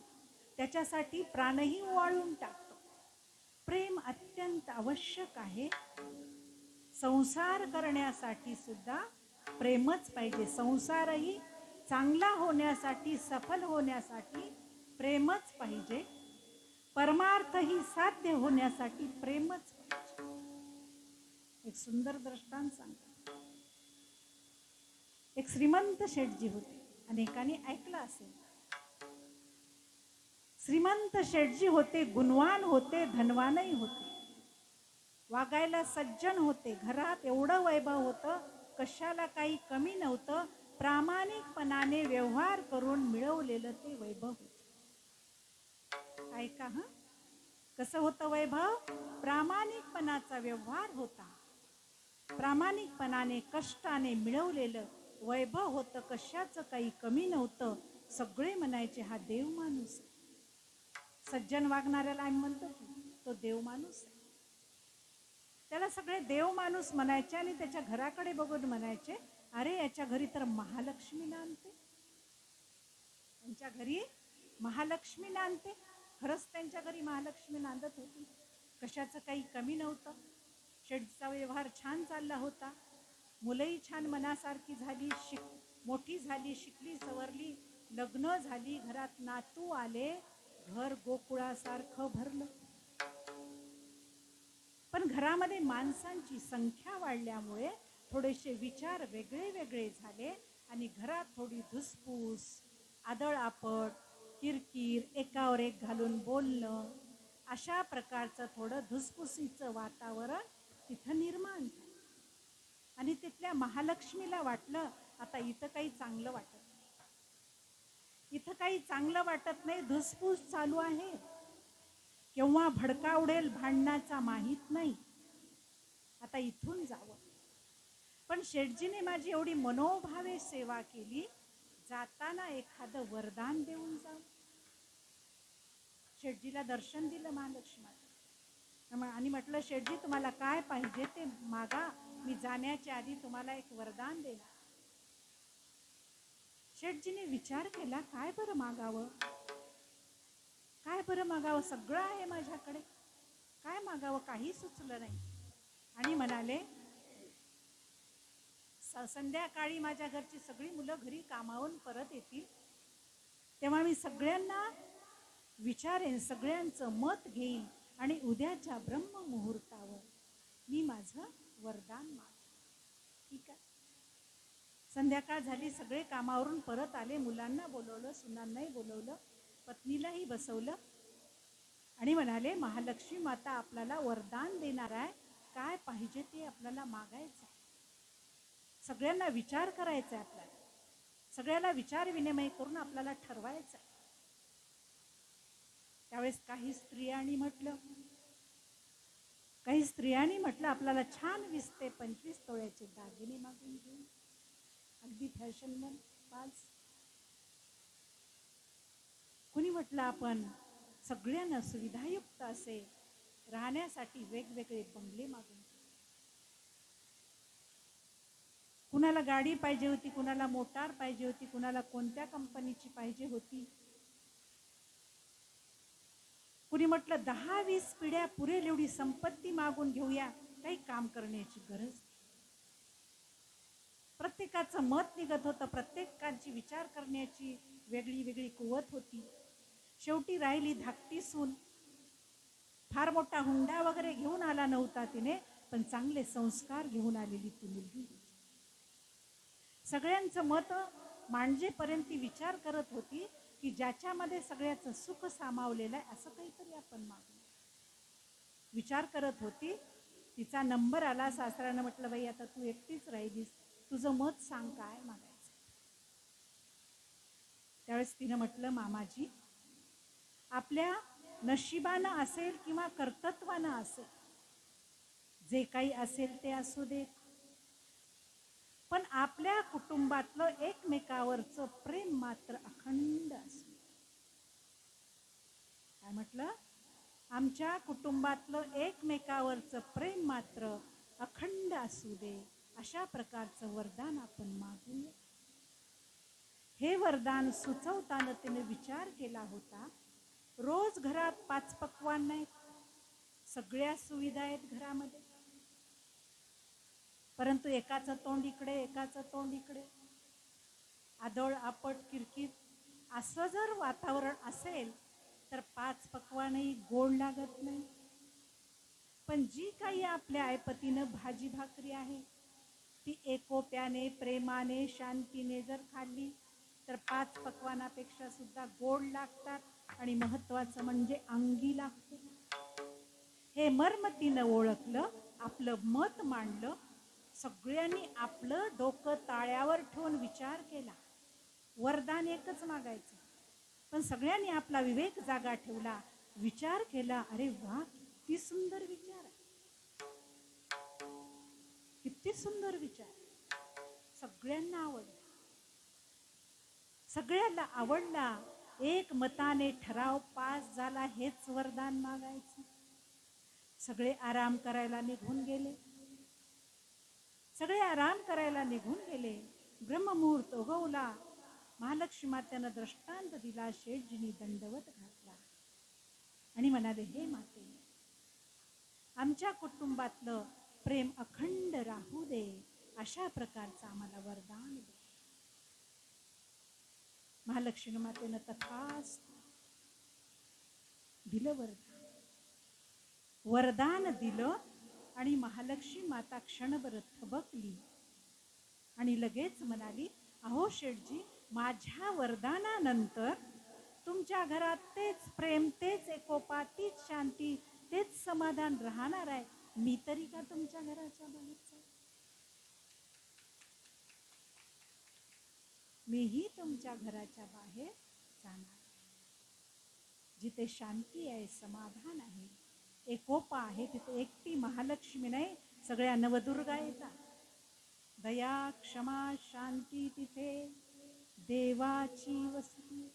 S2: त्याच्यासाठी प्राणही ओवाळून टाकतो. प्रेम अत्यंत आवश्यक आहे. संसार करण्यासाठी सुद्धा प्रेमच पाहिजे. संसारही चांगला होण्यासाठी, सफल होण्यासाठी प्रेमच पाहिजे. परमार्थही साध्य होण्यासाठी प्रेमच पाहिजे. एक सुंदर दृष्टांत सांगतो. एक श्रीमंत शेठजी होते, अनेकांनी ऐकलं असेल. श्रीमंत शेठजी होते, गुणवान होते, धनवानही होते, वागायला सज्जन होते. घरात एवढं वैभव होतं, कशाला काही कमी नव्हतं. प्रामाणिकपणाने व्यवहार करून मिळवलेलं ते वैभव होतं. ऐका हं, कसं होतं वैभव? प्रामाणिकपणाचा व्यवहार होता. प्रामाणिकपणाने कष्टाने मिळवलेलं वैभव होतं. कशाचं काही कमी नव्हतं. सगळे म्हणायचे हा देव माणूस आहे. सज्जन वागणाऱ्याला आम्ही म्हणतो की तो देव माणूस आहे. त्याला सगळे देव माणूस म्हणायचे आणि त्याच्या घराकडे बघून म्हणायचे अरे याच्या घरी तर महालक्ष्मी नांदते, त्यांच्या घरी महालक्ष्मी नांदते. खरंच त्यांच्या घरी महालक्ष्मी नांदत होती. कशाचं काही कमी नव्हतं. शेठचा व्यवहार छान चालला होता. मुलंही छान मनासारखी झाली, मोठी झाली, शिकली, सवरली, लग्न झाली, घरात नातू आले, घर गोकुळासारखं भरलं. पण घरामध्ये माणसांची संख्या वाढल्यामुळे थोडेसे विचार वेगळे वेगळे झाले आणि घरात थोडी धुसफूस, आदळआपट, किरकिर, एकावर एक घालून बोलणं, अशा प्रकारचं थोडं धुसफुसीचं वातावरण तिथं निर्माण झालं. आणि तिथल्या महालक्ष्मीला वाटलं आता इथं काही चांगलं वाटत नाही, इथं काही चांगलं वाटत नाही, धुसफूस चालू आहे, केव्हा भडका उडेल भांडणाचा माहीत नाही, आता इथून जावं. पण शेठजीने माझी एवढी मनोभावे सेवा केली, जाताना एखादं वरदान देऊन जाऊ. शेठजीला दर्शन दिलं महालक्ष्मीचं आणि म्हटलं शेठजी तुम्हाला काय पाहिजे ते मागा, मी जाण्याच्या आधी तुम्हाला एक वरदान देणार. शेठजीने विचार केला काय बरं मागावं, काय बरं मागावं, सगळं आहे माझ्याकडे, काय मागावं काही सुचलं नाही. आणि म्हणाले संध्याकाळी माझ्या घरची सगळी मुलं घरी कामावून परत येतील तेव्हा मी सगळ्यांना विचारेन, सगळ्यांचं मत घेईन आणि उद्याच्या ब्रह्ममुहूर्तावर मी माझं वरदान मागेन. ठीक आहे. संध्याकाळ झाली, सगळे कामावरून परत आले, मुलांना बोलवलं, सुनांनाही बोलवलं, पत्नीलाही बसवलं आणि म्हणाले महालक्ष्मी माता आपल्याला वरदान देणार आहे, काय पाहिजे ते आपल्याला मागायचं आहे. सगळ्यांना विचार करायचा आहे आपल्याला, सगळ्याला विचार विनिमय करून आपल्याला ठरवायचं आहे. त्यावेळेस काही स्त्रियांनी म्हटलं आपल्याला छान 20 ते 25 तोळ्याचे दागिने मागून घेऊ, अगदी फॅशनबल पाच. कुणी म्हटलं आपण सगळ्यांना सुविधायुक्त असे राहण्यासाठी वेगवेगळे बंगले मागून घेऊ. कुणाला गाडी पाहिजे होती, कुणाला मोटार पाहिजे होती, कुणाला कोणत्या कंपनीची पाहिजे होती. कुणी म्हटलं 10-20 पिढ्या पुरेल एवढी संपत्ती मागून घेऊया, काही काम करण्याची गरज. प्रत्येकाचं मत निघत होतं, प्रत्येकाची विचार करण्याची वेगळी वेगळी कुवत होती. शेवटी राहिली धाकटी सून. फार मोठा हुंडा वगैरे घेऊन आला नव्हता तिने, पण चांगले संस्कार घेऊन आलेली ती मुलगी. सगळ्यांचं मत मांडजेपर्यंत ती विचार करत होती की ज्याच्यामध्ये सगळ्याचं सुख सामावलेलं आहे असं काहीतरी आपण मागू. विचार करत होती. तिचा नंबर आला. सासऱ्यानं म्हटलं बाई आता तू एकटीच राहिलीस, तुझं मत सांग काय मागायचं. त्यावेळेस तिनं म्हटलं मामाजी, आपल्या नशिबानं असेल किंवा कर्तृत्वानं असेल, जे काही असेल ते असू दे, पण आपल्या कुटुंबातलं एकमेकावरचं प्रेम मात्र अखंड असू. काय म्हटलं? आमच्या कुटुंबातलं एकमेकावरचं प्रेम मात्र अखंड असू दे, अशा प्रकारचं वरदान आपण मागूया. हे वरदान सुचवताना तिने विचार केला होता, रोज घरात 5 पक्वान्न आहेत, सगळ्या सुविधा आहेत घरामध्ये, परंतु एकाचं तोंड इकडे, एकाचं तोंड इकडे, आदळ आपट किरकिर असं जर वातावरण असेल तर 5 पक्वानही गोड लागत नाही. पण जी काही आपल्या आयपतीनं भाजी भाकरी आहे ती एकोप्याने, प्रेमाने, शांतीने जर खाल्ली तर 5 पक्वानापेक्षा सुद्धा गोड लागतात आणि महत्वाचं म्हणजे अंगी लागते. हे मर्म तिनं ओळखलं, आपलं मत मांडलं. सगळ्यांनी आपलं डोकं ताळ्यावर ठेवून विचार केला. वरदान एकच मागायचं, पण सगळ्यांनी आपला विवेक जागा ठेवला, विचार केला. अरे वा, किती सुंदर विचार आहे, किती सुंदर विचार. सगळ्यांना आवडला, सगळ्यांना आवडला. एक मताने ठराव पास झाला, हेच वरदान मागायचं. सगळे आराम करायला निघून गेले. ब्रह्ममुहूर्त उगवला. महालक्ष्मी मातेनं दृष्टांत दिला. शेठजींनी दंडवत घातला आणि म्हणाले, हे माते, आमच्या कुटुंबातलं प्रेम अखंड राहू दे, अशा प्रकारचं आम्हाला वरदान दे. महालक्ष्मी मातेनं तथास्तु दिलं वरदान दिलं. आणि महालक्ष्मी माता क्षणभर थबकली आणि लगेच म्हणाली, अहो शेठजी, माझ्या वरदानानंतर तुमच्या घरात तेच प्रेम, तेच एकोपा, तीच शांती, तेच समाधान राहणार आहे. मी तरी का तुमच्या घराच्या बाहेर जाऊ? मीही तुमच्या घराच्या बाहेर जाणार. जिथे शांती आहे, समाधान आहे, एकोपा आहे, तिथे एकटी महालक्ष्मी नाही, सगळ्या नवदुर्गा येतात. दया, क्षमा, शांती, तिथे देवाची वस्ती.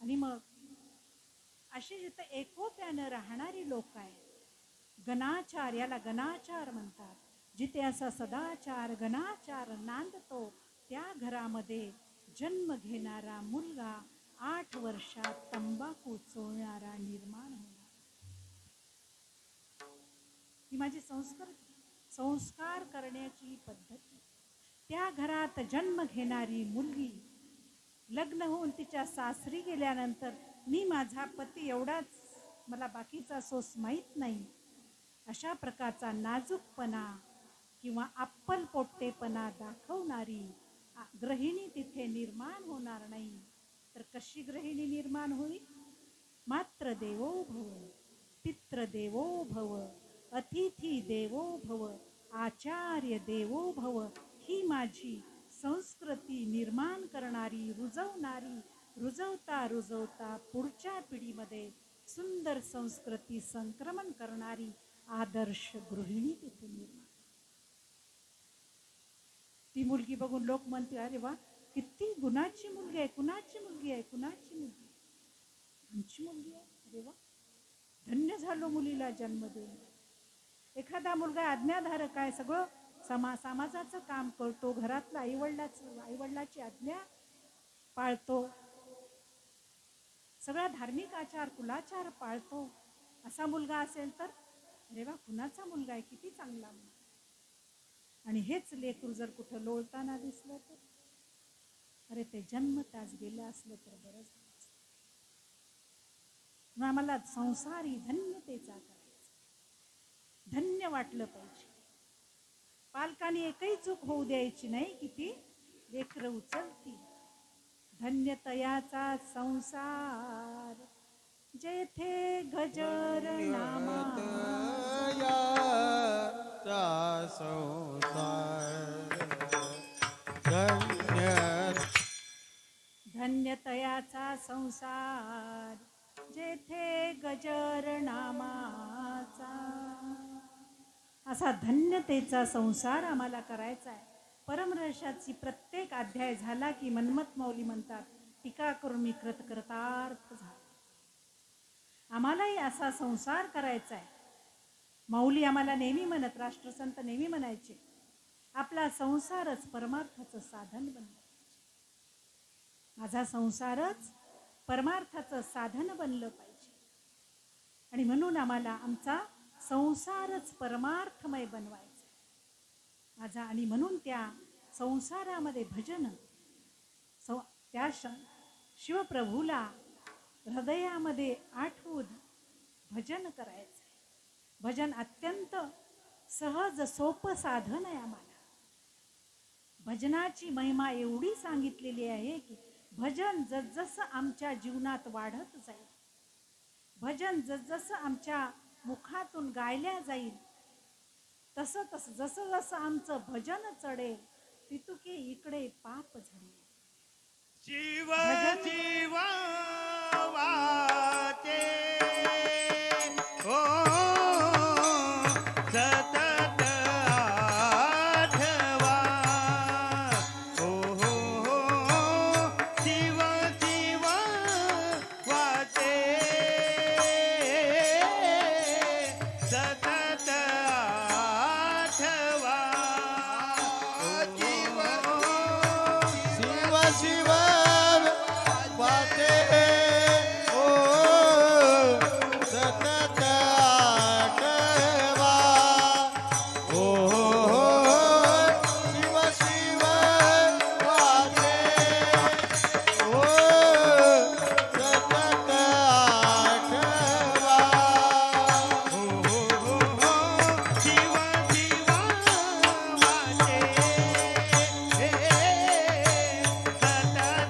S2: आणि मग अशी जिथे एकोप्यानं राहणारी लोक आहेत, गणाचार, याला गणाचार म्हणतात, जिथे असा सदाचार, गणाचार नांदतो, त्या घरामध्ये जन्म घेणारा मुलगा 8 वर्षात तंबाखू चोळणारा निर्माण होणार. ही माझी संस्कार करण्याची पद्धती. त्या घरात जन्म घेणारी मुलगी लग्न होऊन तिच्या सासरी गेल्यानंतर मी माझा पती एवढाच, मला बाकीचा सोस माहीत नाही, अशा प्रकारचा नाजूकपणा किंवा अप्पलपोट्टेपणा दाखवणारी गृहिणी तिथे निर्माण होणार नाही. तर कशी गृहिणी निर्माण होईल? मात्र देवो भव, पितृ देवो भव, अतिथी देवो भव, आचार्य देवो भव ही माझी संस्कृती निर्माण करणारी, रुजवता रुजवता पुढच्या पिढीमध्ये सुंदर संस्कृती संक्रमण करणारी आदर्श गृहिणी तिथून निर्माण. ती मुलगी बघून लोक म्हणते, अरे वा, किती गुणाची मुलगी आहे, कुणाची मुलगी आहे, कुणाची मुलगी, आमची मुलगी आहे. अरे वा, धन्य झालो मुलीला जन्म देऊन. एखादा मुलगा आज्ञाधारक आहे, सगळं समाजाचं काम करतो, घरातलं आईवडिलाची आज्ञा पाळतो, सगळा धार्मिक आचार कुलाचार पाळतो, असा मुलगा असेल तर अरे वा, कुणाचा मुलगा आहे, किती चांगला मुलगा. आणि हेच लेकरू जर कुठं लोळताना दिसलं तर अरे ते जन्मताच गेलं असलं तर बरं झालं. आम्हाला संसारी धन्यतेचा करायचा, धन्य वाटलं पाहिजे. पालकांनी एकही चूक होऊ द्यायची नाही की ती लेकरं उचलती. धन्य तयाचा संसार जेथे गजर नामा धन्य तयाचा संसार जेथे गजर नामाचा. असा धन्यतेचा संसार आम्हाला करायचा आहे. परमरहस्याची प्रत्येक अध्याय झाला की मन्मथ माऊली म्हणतात, टीका करून मी कृतार्थ झालो. आम्हालाही असा संसार करायचा आहे. माऊली आम्हाला नेहमी म्हणत, राष्ट्रसंत नेहमी म्हणायचे, आपला संसारच परमार्थाचं साधन बनलं. माझा संसारच परमार्थाचं साधन बनलं पाहिजे. आणि म्हणून आम्हाला आमचा संसारच परमार्थमय बनवायचा माझा. आणि म्हणून त्या संसारामध्ये भजन, त्या शिवप्रभूला हृदयामध्ये आठवून भजन करायचं. भजन अत्यंत सहज सोपं साधन आहे. आम्हाला भजनाची महिमा एवढी सांगितलेली आहे की भजन जसजसं आमच्या जीवनात वाढत जाईल, भजन जसजसं आमच्या मुखातून गायल्या जाईल, तसं तसं जसं जसं आमचं भजन चढेल तितुके इकडे पाप झडेल.
S1: शिव शिव वाचे ओ सतत आठवा. ओ शिव शिव वाचे सतत आठवा.
S3: शिव शिव वाटे ओ सतत आठवा. ओ शिव शिव वाटे ओ सतत आठवा.
S1: शिव शिव वाचे सतत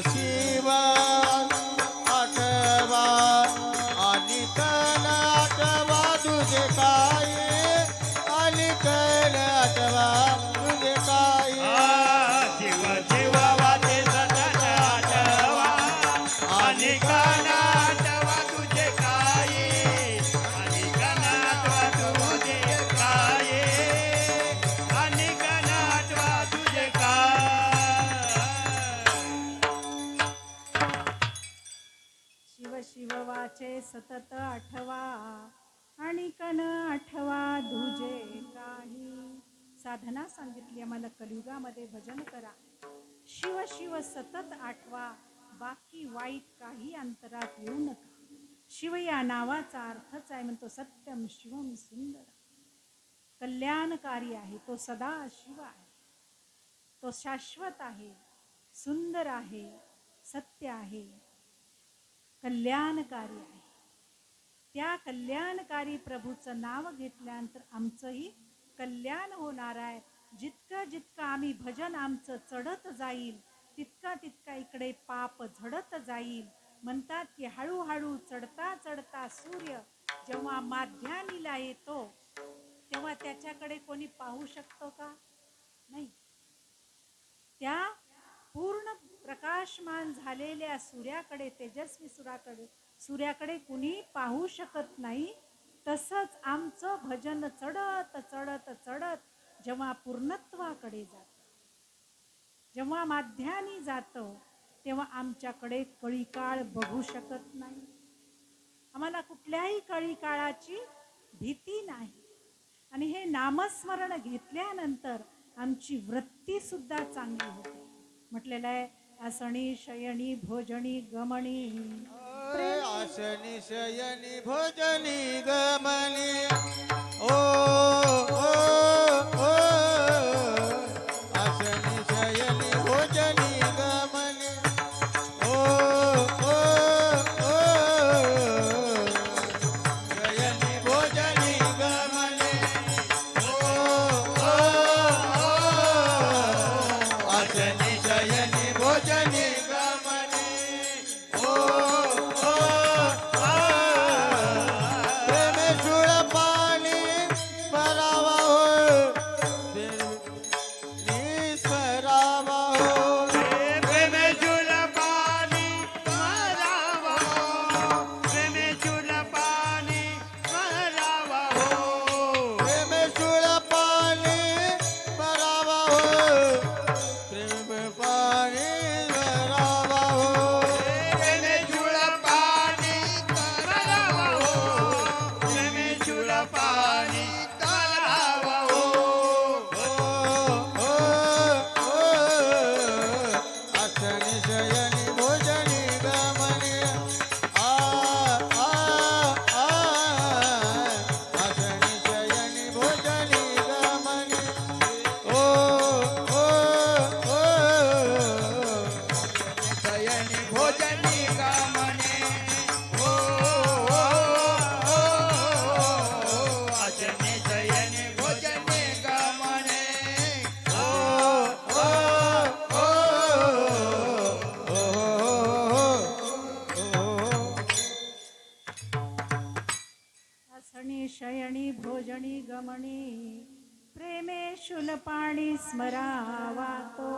S3: शिव आठवा आणि कण आठवा तुझे काय आणि कण आठवा तुझे काय
S1: शिव शिव वाचे सतत आठवा आणि काना आठवा तुझे काय आणि काना आठवा तुझे काय आणि काना आठवा तुझे काय
S2: शिव शिव वाचे सतत आठवा आणि कण आठवा तुझे काही. साधना सांगितली आम्हाला कलियुगामध्ये भजन करा. शिव शिव सतत आठवा, बाकी वाईट काही अंतरात येऊ नका. शिव या नावाचा अर्थच आहे म्हणतो सत्यम शिवम सुंदर. कल्याणकारी आहे तो, सदा शिव आहे तो, शाश्वत आहे, सुंदर आहे, सत्य आहे, कल्याणकारी आहे. त्या कल्याणकारी प्रभूचं नाव घेतल्यानंतर आमचंही कल्याण होणार आहे. जितकं जितकं आम्ही भजन आमचं चढत जाईल तितका तितका इकडे पाप झडत जाईल. म्हणतात की हळूहळू चढता चढता सूर्य जेव्हा माध्यानीला येतो तेव्हा त्याच्याकडे कोणी पाहू शकतो का? नाही. त्या पूर्ण प्रकाशमान झालेल्या सूर्याकडे, तेजस्वी सूर्याकडे कुणी पाहू शकत नाही. तसंच आमचं भजन चढत चढत चढत जेव्हा पूर्णत्वाकडे जातं, जेव्हा माध्यानी जातं, तेव्हा आमच्याकडे कळीकाळ बघू शकत नाही. आम्हाला कुठल्याही कळीकाळाची भीती नाही. आणि हे नामस्मरण घेतल्यानंतर आमची वृत्ती सुद्धा चांगली होते. म्हटलेलं आहे आसनी शयनी भोजनी गमणी.
S3: आसनी शयनी भोजनी गमनी ओ ओ ओ आसनी शयनी भोजनी गमनी ओ ओ ओ शयनी भोजनी गमनी ओ ओ ओ आसनी शयनी भोजनी गमनी ओ
S2: शयनी भोजनी गमणी प्रेमे शूलपाणी स्मरावा तो.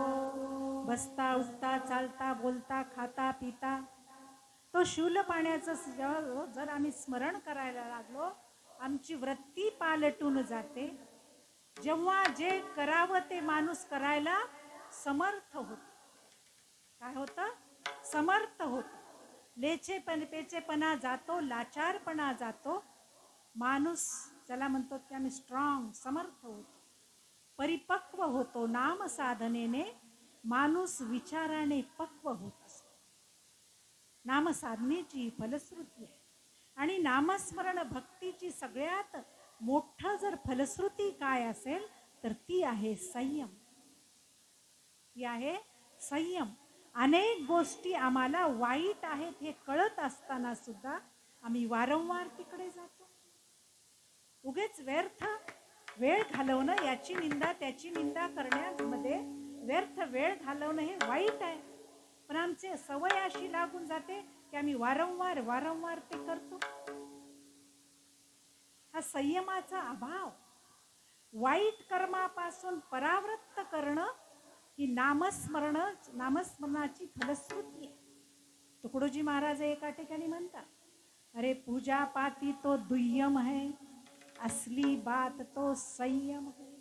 S2: बसता उठता चालता बोलता खाता पिता तो शूल पाण्याचं जर आम्ही स्मरण करायला लागलो आमची वृत्ती पालटून जाते. जेव्हा जे करावं ते माणूस करायला समर्थ होतो. काय होतं? समर्थ होतो. पेचेपणा जातो, लाचारपणा जातो. माणूस ज्याला म्हणतो की आम्ही स्ट्रॉंग, समर्थ होतो, परिपक्व होतो. नाम साधनेने माणूस विचाराने पक्व होत असतो. नामसाधनेची फलश्रुती आहे. आणि नामस्मरण भक्तीची सगळ्यात मोठं जर फलश्रुती काय असेल तर ती आहे संयम. ती आहे संयम. अनेक गोष्टी आम्हाला वाईट आहेत हे कळत असताना सुद्धा आम्ही वारंवार तिकडे जातो. उगेच व्यर्थ वेळ घालवणं, याची निंदा त्याची निंदा करण्यामध्ये व्यर्थ वेळ घालवणं हे वाईट आहे. पण आमचे सवय अशी लागून जाते की आम्ही वारंवार वारंवार ते करतो. हा संयमाचा अभाव. वाईट कर्मापासून परावृत्त करणं ही नामस्मरणाची फलश्रुती आहे. तुकडोजी महाराज एका ठिकाणी म्हणतात, अरे पूजा पाती तो दुय्यम है, असली बात तो संयम है.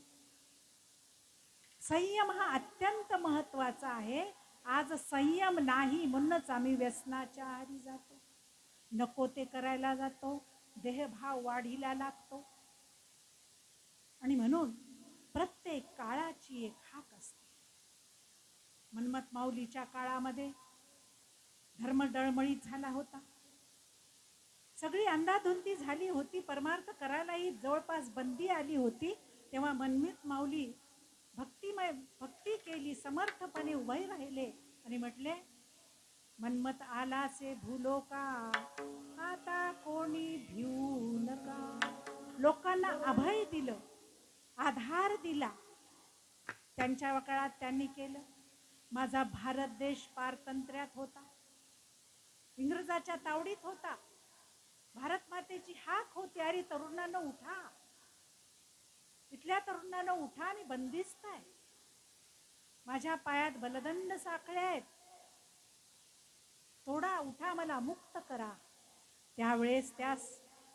S2: संयम हा अत्यंत महत्वाचा आहे. आज संयम नाही म्हणूनच आम्ही व्यसनाच्या आहारी जातो, नको ते करायला जातो, देहभाव वाढीला लागतो. आणि म्हणून प्रत्येक काळाची एक हाक असते. मन्मथ माऊलीच्या काळामध्ये धर्म डळमळीत झाला होता, सगळी अंधाधुंदी झाली होती, परमार्थ करायलाही जवळपास बंदी आली होती. तेव्हा मन्मथ माऊली भक्ती केली, समर्थपणे उभे राहिले आणि म्हटले, मन्मथ आला से भूलो का, आता कोणी भिऊ नका. लोकांना अभय दिलं, आधार दिला. त्यांच्या काळात त्यांनी केलं. माझा भारत देश पारतंत्र्यात होता, इंग्रजाच्या तावडीत होता. भारत मातेची हाक होती, अरे तरुणांनो उठा, इथल्या तरुणांनो उठा, मी बंदिस्त आहे, माझ्या पायात बलदंड साखळे आहेत, थोडा उठा, मला मुक्त करा. त्यावेळेस त्या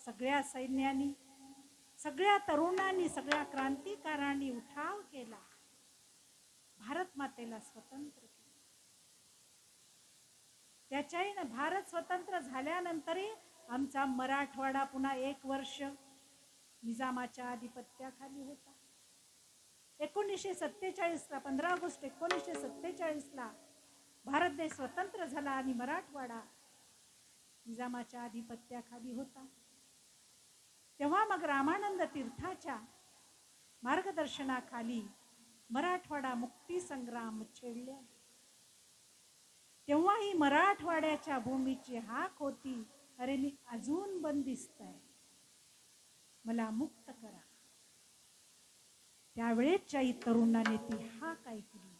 S2: सगळ्या सैन्यांनी, सगळ्या तरुणांनी, सगळ्या क्रांतिकारांनी उठाव केला, भारत मातेला स्वतंत्र केलं. त्याच्याही भारत स्वतंत्र झाल्यानंतरही आमचा मराठवाडा पुन्हा 1 वर्ष निजामाच्या आधिपत्याखाली होता. 1947ला 15 ऑगस्ट 1947ला भारत देश स्वतंत्र झाला आणि मराठवाडा निजामाच्या आधिपत्याखाली होता. तेव्हा मग रामानंद तीर्थाच्या मार्गदर्शनाखाली मराठवाडा मुक्ती संग्राम छेडले. तेव्हा ही मराठवाड्याच्या भूमीची हाक होती, अरे मी अजून बंदिस्त आहे, मला मुक्त करा. त्यावेळेच्याही तरुणाने ती हाक ऐकली,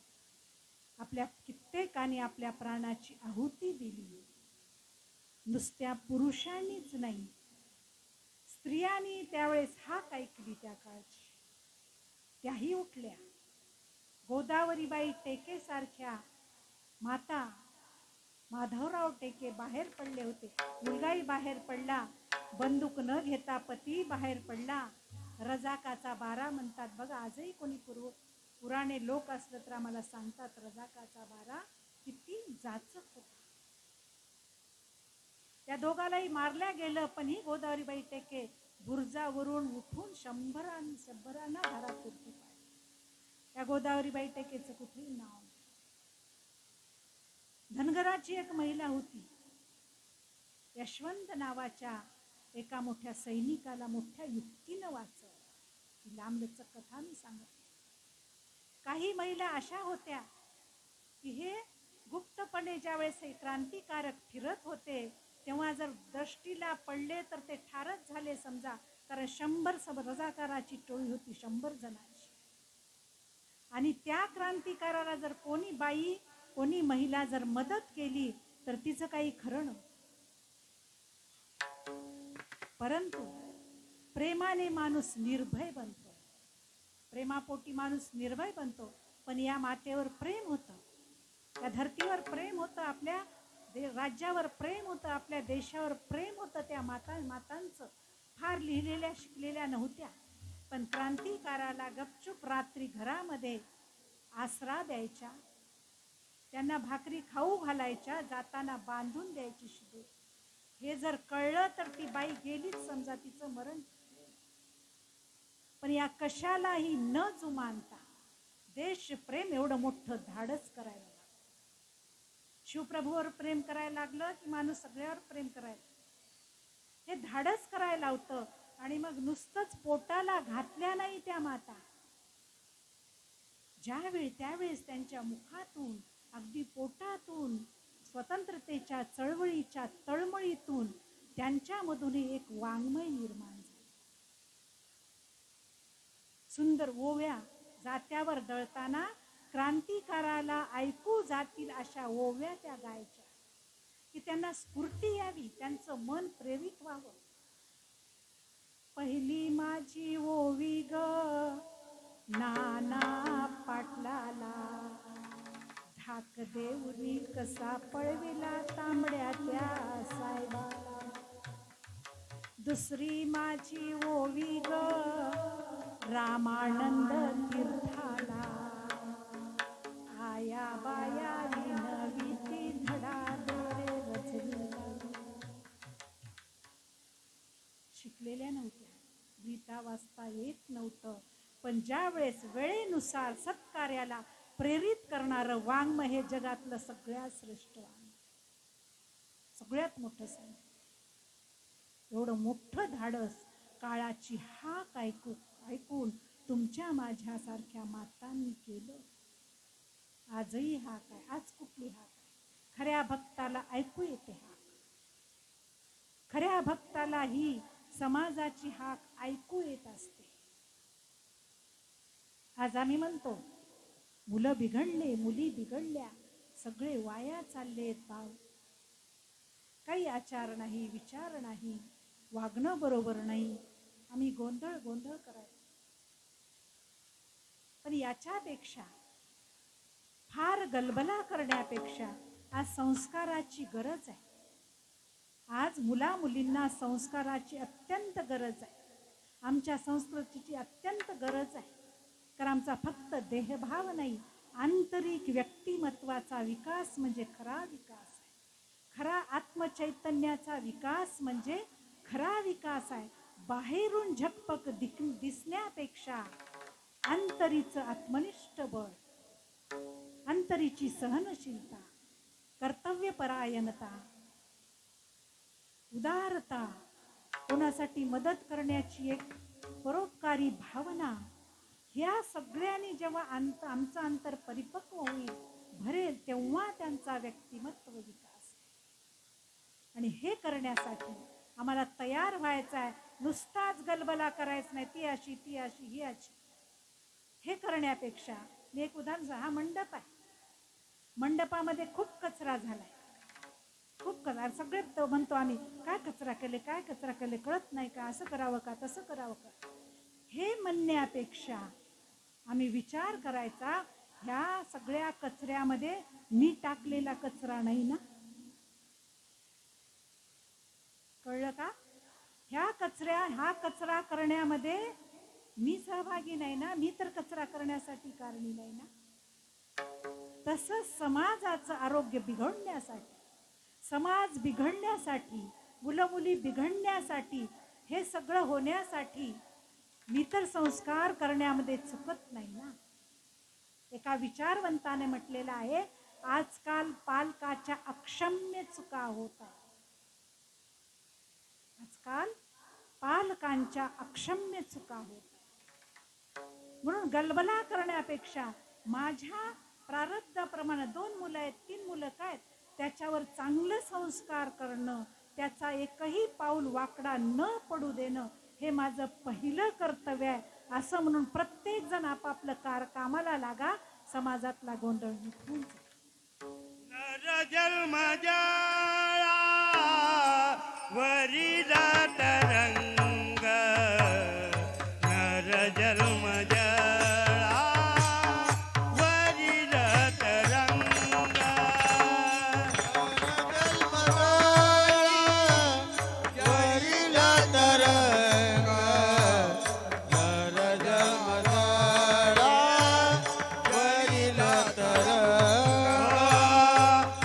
S2: आपल्या कित्येकाने आपल्या प्राणाची आहुती दिली. नुसत्या पुरुषांनीच नाही, स्त्रियांनी त्यावेळेस हाक ऐकली. त्या काळची त्याही उठल्या. गोदावरीबाई टेके सारख्या माता, माधवराव टेके बाहेर पडले होते. मुलगाही बाहेर पडला, बंदूक न घेता पती बाहेर पडला. रजाकाचा बारा म्हणतात बघा, आजही कोणी पुराणे लोक असलं तर आम्हाला सांगतात, रजाकाचा बारा किती जाचक होता. त्या दोघालाही मारल्या गेलं, पण ही गोदावरीबाई टेके बुर्जावरून उठून शंभरांना घरापुरती पाहिजे. त्या गोदावरीबाई टेकेचं कुठेही नाव नाही. धनगराची एक महिला होती, यशवंत नावाच्या एका मोठ्या सैनिकाला मोठ्या युक्तीनं वाचवलं. ती लांबलचक कथा मी सांगत. काही महिला अशा होत्या की हे गुप्तपणे ज्यावेळेस हे क्रांतिकारक फिरत होते तेव्हा जर दृष्टीला पडले तर ते ठारच झाले समजा, कारण 100 रजाकाराची टोळी होती, 100 जणांची. आणि त्या क्रांतिकाराला जर कोणी बाई, कोणी महिला जर मदत केली तर तिचं काही खरं नव्हतं. परंतु प्रेमाने माणूस निर्भय बनतो, प्रेमापोटी माणूस निर्भय बनतो. पण या मातेवर प्रेम होतं, या धर्तीवर प्रेम होतं, आपल्या राज्यावर प्रेम होतं, आपल्या देशावर प्रेम होतं. त्या मातांचं फार लिहिलेल्या शिकलेल्या नव्हत्या, पण क्रांतिकाराला गपचूप रात्री घरामध्ये आसरा द्यायच्या, त्यांना भाकरी खाऊ घालायच्या, जाताना बांधून द्यायची शिदे. हे जर कळलं तर ती बाई गेलीच समजा, तिचं मरण. पण या कशालाही न जुमानता देश प्रेम एवढं मोठं धाडस करायला लागलं. शिवप्रभूवर प्रेम करायला लागलं की माणूस सगळ्यावर प्रेम करायला, हे धाडस करायला होतं. आणि मग नुसतंच पोटाला घातल्या नाही त्या माता, ज्यावेळी त्यावेळेस त्यांच्या मुखातून, अगदी पोटातून, स्वतंत्रतेच्या चळवळीच्या तळमळीतून त्यांच्यामधून एक वाङ्मय निर्माण झालं. सुंदर ओव्या जात्यावर दळताना क्रांतिकाराला ऐकू जातील अशा ओव्या त्या गायच्या, की त्यांना स्फूर्ती यावी, त्यांचं मन प्रेरित व्हावं. पहिली माझी ओवी ग नाना पाटलाला, धाक देऊनी कसा पळविला तांबड्या त्या साहेबाला. दुसरी माझी ओवी ग रामानंद तीर्थाला, आया बाया विनविती धडा दोरे रचलेला. शिकलेल्या नव्हत्या, लिहिता वाचता येत नव्हतं, पण ज्या वेळेस वेळेनुसार सत्कार्याला प्रेरित करणारं वाङ्मय हे जगातलं सगळ्यात श्रेष्ठ वाङ्मय, सगळ्यात मोठं संत. एवढं मोठं धाडस काळाची हाक ऐकून तुमच्या माझ्यासारख्या मातांनी केलं. आजही हाक आहे. आज कुठली हाक आहे? खऱ्या भक्ताला ऐकू येते हाक. खऱ्या भक्ताला ही समाजाची हाक ऐकू येत असते. आज आम्ही म्हणतो मुलं बिघडले, मुली बिघडल्या, सगळे वाया चाललेत भाव. काही आचार नाही, विचार नाही, वागणं बरोबर नाही, आम्ही गोंधळ करायचो. पण याच्यापेक्षा फार गलबला करण्यापेक्षा आज संस्काराची गरज आहे. आज मुला मुलींना संस्काराची अत्यंत गरज आहे. आमच्या संस्कृतीची अत्यंत गरज आहे. कारण आमचा फक्त देहभाव नाही, आंतरिक व्यक्तिमत्वाचा विकास म्हणजे खरा विकास आहे. खरा आत्मचैतन्याचा विकास म्हणजे खरा विकास आहे. बाहेरून झकपक दिसण्यापेक्षा अंतरीचं आत्मनिष्ठ बळ, अंतरीची सहनशीलता, कर्तव्यपरायणता, उदारता, कोणासाठी मदत करण्याची एक परोपकारी भावना, ह्या सगळ्यांनी जेव्हा आमचं अंतर परिपक्व होईल, भरेल, तेव्हा त्यांचा व्यक्तिमत्व विकास. आणि हे करण्यासाठी आम्हाला तयार व्हायचं आहे. नुसताच गलबला करायचं नाही, ती अशी ती अशी ही अशी. हे करण्यापेक्षा मी एक उदाहरण सांग. हा मंडप आहे. मंडपामध्ये खूप कचरा झालाय, खूप कचरा. सगळे म्हणतो आम्ही काय कचरा केले, काय कचरा केले, कळत नाही का, असं करावं का, तसं करावं का. हे म्हणण्यापेक्षा आम्ही विचार करायचा, ह्या सगळ्या कचऱ्यामध्ये मी टाकलेला कचरा नाही ना. कळलं का? हा कचरा करण्यामध्ये मी सहभागी नाही ना, मी तर कचरा करण्यासाठी कारणी नाही ना. तसंच समाजाचं आरोग्य बिघडण्यासाठी, समाज बिघडण्यासाठी, मुलं मुली बिघडण्यासाठी, हे सगळं होण्यासाठी मी तर संस्कार करण्यामध्ये चुकत नाही ना. एका विचारवंताने म्हटलेलं आहे, आजकाल पालकाच्या अक्षम्य चुका होत आहेत. आजकाल पालकांच्या अक्षम्य चुका होत आहेत. म्हणून गलबला करण्यापेक्षा माझ्या प्रारब्धाप्रमाणे 2 मुलं आहेत, 3 मुलं काय, त्याच्यावर चांगलं संस्कार करणं, त्याचा एकही पाऊल वाकडा न पडू देणं, हे माझं पहिलं कर्तव्य आहे. असं म्हणून प्रत्येक जण आपापलं कामाला लागा. समाजातला गोंधळ निघून
S1: नर जन्म जाला वरी जात रंग, नर जन्म जाला वरी जात रंग,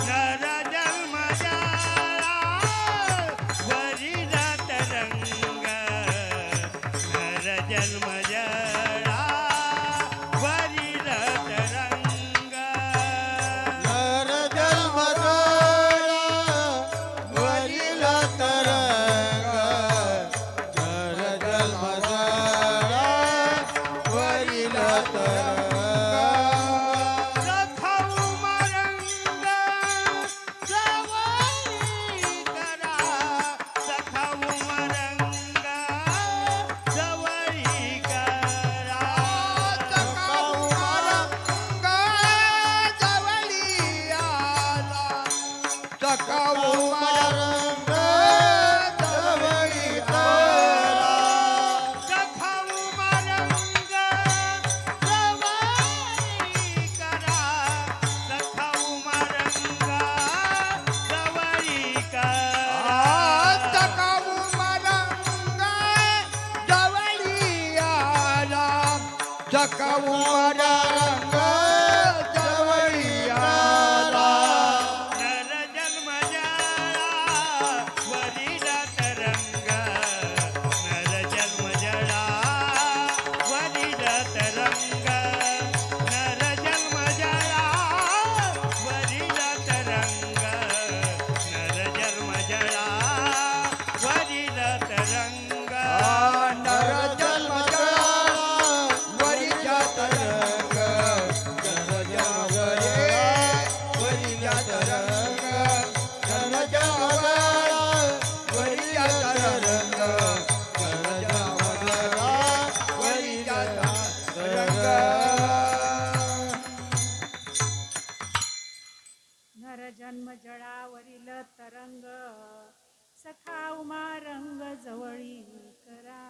S1: नर जन्म जाला वरी जात रंग,
S3: सखाऊ मारंग जवळी आला.
S1: सखाऊ मारंग जवळी करा. सखाऊ मारंग जवळी करा.
S3: सखाऊ मारंग जवळी आला. सखाऊ मारंग जवळी आला.
S1: नर जन्म जळा वरील तरंग. नर जन्म जळा वरील तरंग. नर जन्म जळा वरील तरंग. नर जन्म जळा वरील तरंग.
S3: नर जन्म वरीच्या तरंग. नर जन्म वरीच्या तरंग. नर जन्म वरीच्या तरंग. नर जन्म वरीच्या तरंग.
S2: नर जन्म जळावरील तरंग सखा उमा रंग जवळी करा.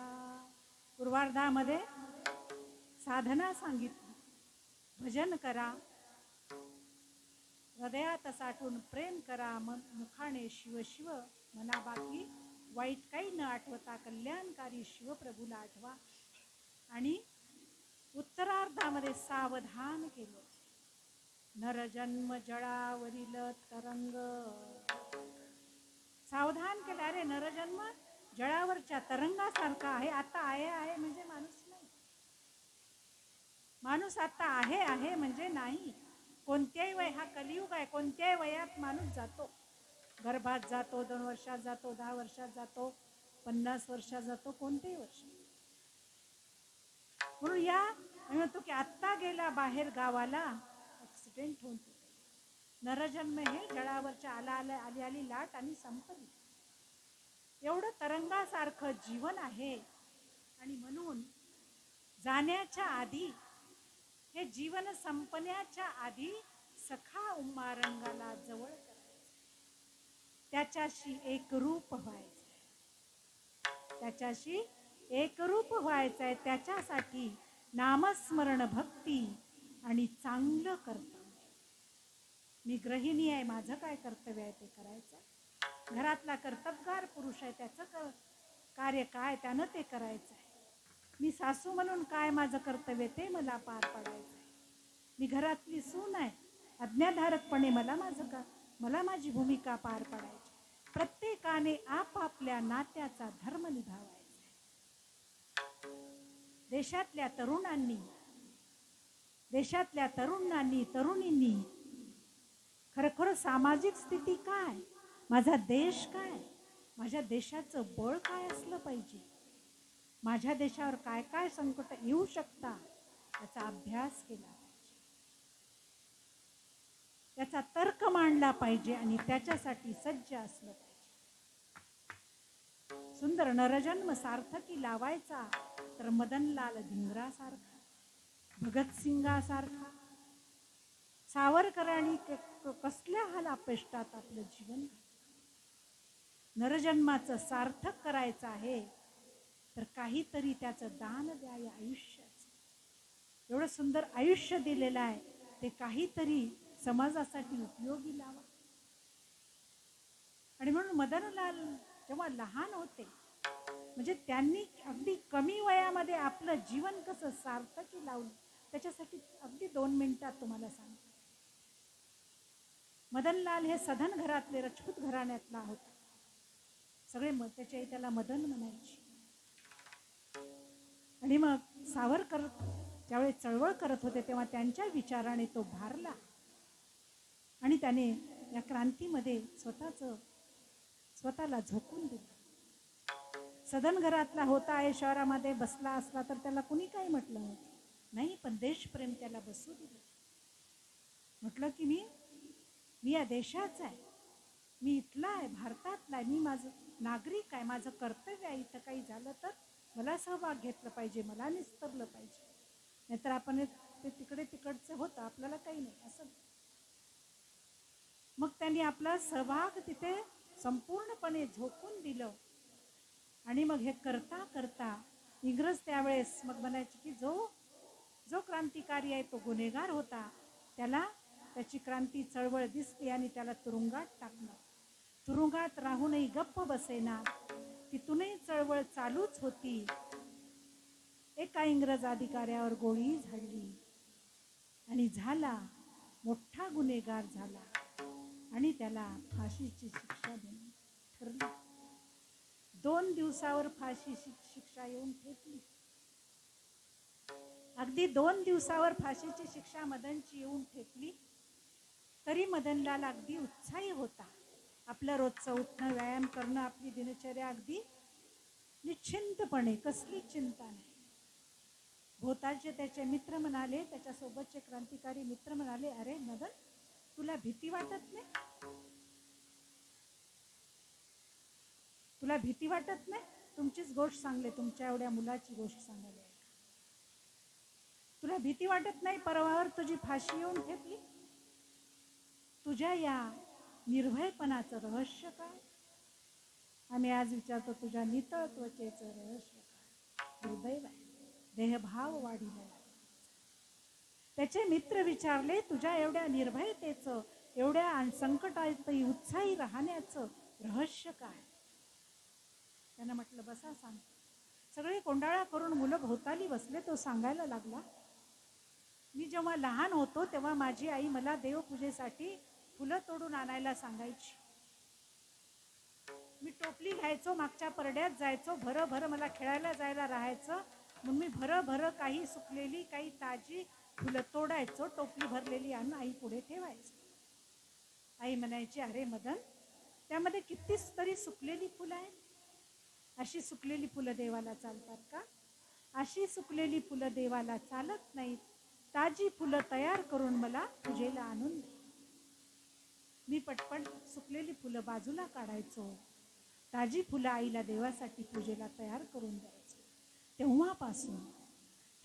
S2: पूर्वार्धामध्ये साधना सांगितली. भजन करा, हृदयात साठून प्रेम करा. मुखाने शिव शिव मना बाकी वाईट काही न आठवता कल्याणकारी शिवप्रभूला आठवा. आणि उत्तरार्धामध्ये सावधान केलं. नरजन्म जळावरील तरंग. सावधान केलं. अरे नरजन्म जळावरच्या तरंगासारखा आहे. आता आहे म्हणजे माणूस नाही. माणूस आता आहे म्हणजे नाही. कोणत्याही वय, हा कलियुग आहे, कोणत्याही वयात माणूस जातो. गर्भात जातो, 2 वर्षात जातो, 10 वर्षात जातो, 50 वर्षात जातो, कोणतेही वर्ष. म्हणून या म्हणतो की आत्ता गेला बाहेर गावाला, ऍक्सिडेंट होऊन. नरजन्म हे जळावरच्या आली लाट आणि संपली. एवढं तरंगासारखं जीवन आहे. आणि म्हणून जाण्याच्या आधी, हे जीवन संपण्याच्या आधी सखा उमा रंगाला जवळ करायचं. त्याच्याशी एकरूप व्हायचं. त्याच्याशी एकरूप व्हायचंय. त्याच्यासाठी नामस्मरण, भक्ती आणि चांगलं कर्तव्य. मी गृहिणी आहे, माझं काय कर्तव्य आहे ते करायचं. घरातला कर्तबगार पुरुष आहे, त्याचं कार्य काय त्यानं ते करायचं आहे. मी सासू म्हणून काय माझं कर्तव्य ते मला पार पाडायचं आहे. मी घरातली सून आहे, आज्ञाधारकपणे मला माझी भूमिका पार पाडायची. प्रत्येकाने आपापल्या नात्याचा धर्म निभावायचा आहे. देशातल्या तरुणांनी तरुणींनी खरोखर सामाजिक स्थिती काय, माझा देश काय, माझ्या देशाचं बळ काय असलं पाहिजे, माझ्या देशावर काय काय संकट येऊ शकतात त्याचा अभ्यास केला पाहिजे. त्याचा तर्क मांडला पाहिजे आणि त्याच्यासाठी सज्ज असलं पाहिजे. सुंदर नरजन्म सार्थकी लावायचा तर मदनलाल धिंगरासारखा, भगतसिंगासारखा, सावरकरांनी कसल्या हाल अपेष्टात आपलं जीवन. नरजन्माचं सार्थक करायचं आहे तर काहीतरी त्याचं दान द्या या आयुष्याचं. एवढं सुंदर आयुष्य दिलेलं आहे, ते काहीतरी समाजासाठी उपयोगी लावा. आणि म्हणून मदनलाल जेव्हा लहान होते, म्हणजे त्यांनी अगदी कमी वयामध्ये आपलं जीवन कसं सार्थकी लावलं, त्याच्यासाठी अगदी 2 मिनिटात तुम्हाला सांगते. मदनलाल हे सधन घरातले राजपूत घराण्यातला होता. सगळे त्याच्या त्याला मदन म्हणायचे. आणि मग सावरकर ज्यावेळी चळवळ करत होते तेव्हा त्यांच्या विचाराने तो भारला आणि त्याने या क्रांतीमध्ये स्वतःला झोकून दिलं. सदन घरातला होता आहे, शहरामध्ये बसला असला तर त्याला कुणी काही म्हटलं नाही, पण देशप्रेम त्याला बसू दिलं. म्हटलं की मी या देशाचा आहे, मी इथला आहे, भारतातला आहे, मी माझं नागरिक आहे, माझं कर्तव्य आहे. इथं काही झालं तर मला सहभाग घेतलं पाहिजे, मला निस्तरलं पाहिजे. नाहीतर आपण ते तिकडचं होतं, आपल्याला काही नाही असं. मग त्यांनी आपला सहभाग तिथे संपूर्णपणे झोकून दिलं. आणि मग हे करता करता इंग्रज त्यावेळेस मग म्हणायचे की जो जो क्रांतिकारी आहे तो गुन्हेगार होता, त्याला त्याची क्रांती चळवळ दिसली आणि त्याला तुरुंगात टाकलं. तुरुंगात राहूनही गप्प बसेना, तिथूनही चळवळ चालूच होती. एका इंग्रज अधिकाऱ्यावर गोळी झाडली आणि झाला मोठा गुन्हेगार झाला आणि त्याला फाशीची शिक्षा देणं ठरली. 2 दिवसावर फाशी शिक्षा येऊन ठेपली. अगदी 2 दिवसावर फाशीची शिक्षा मदनची येऊन ठेपली. तरी मदनलाल अगदी उत्साही होता. आपलं रोजचं उठणं, व्यायाम करणं, आपली दिनचर्या अगदी निश्चिंतपणे, कसली चिंता नाही. भोवतालचे त्याचे मित्र म्हणाले, त्याच्यासोबतचे क्रांतिकारी मित्र म्हणाले, अरे मदन, तुला भीती वाटत नाही? तुला भीती वाटत नाही? तुमचीच गोष्ट सांगले, तुमच्या एवढ्या मुलाची गोष्ट सांगायला. तुला भीती वाटत नाही? परवावर तुझी फाशी येऊन ठेपली. तुझ्या या निर्भयपणाचं रहस्य काय? आम्ही आज विचारतो, तुझ्या नितळ त्वचेचं रहस्य काय? दुर्दैव आहे, देहभाव वाढीला. त्याचे मित्र विचारले, तुझ्या एवढ्या निर्भयतेचं, एवढ्या संकटातही उत्साही राहण्याचं रहस्य काय? त्यानं म्हटलं, बसा सांग. सगळे कोंडाळा करून मुलं भोवताली बसले. तो सांगायला लागला, मी जेव्हा लहान होतो तेव्हा माझी आई मला देवपूजेसाठी फुलं तोडून आणायला सांगायची. मी टोपली घ्यायचो, मागच्या परड्यात जायचो, भरं भरं मला खेळायला जायला राहायचं. मग मी भरं भरं काही सुकलेली, काही ताजी फुलं तोडायचो, टोपली भरलेली आणून आई पुढे ठेवायचो. आई म्हणायची, अरे मदन, त्यामध्ये कितीच तरी सुकलेली फुलं आहेत. अशी सुकलेली फुलं देवाला चालतात का? अशी सुकलेली फुलं देवाला चालत नाहीत. ताजी फुलं तयार करून मला पूजेला आणून दे. मी पटपट सुकलेली फुलं बाजूला काढायचो, ताजी फुलं आईला देवासाठी पूजेला तयार करून द्यायचो.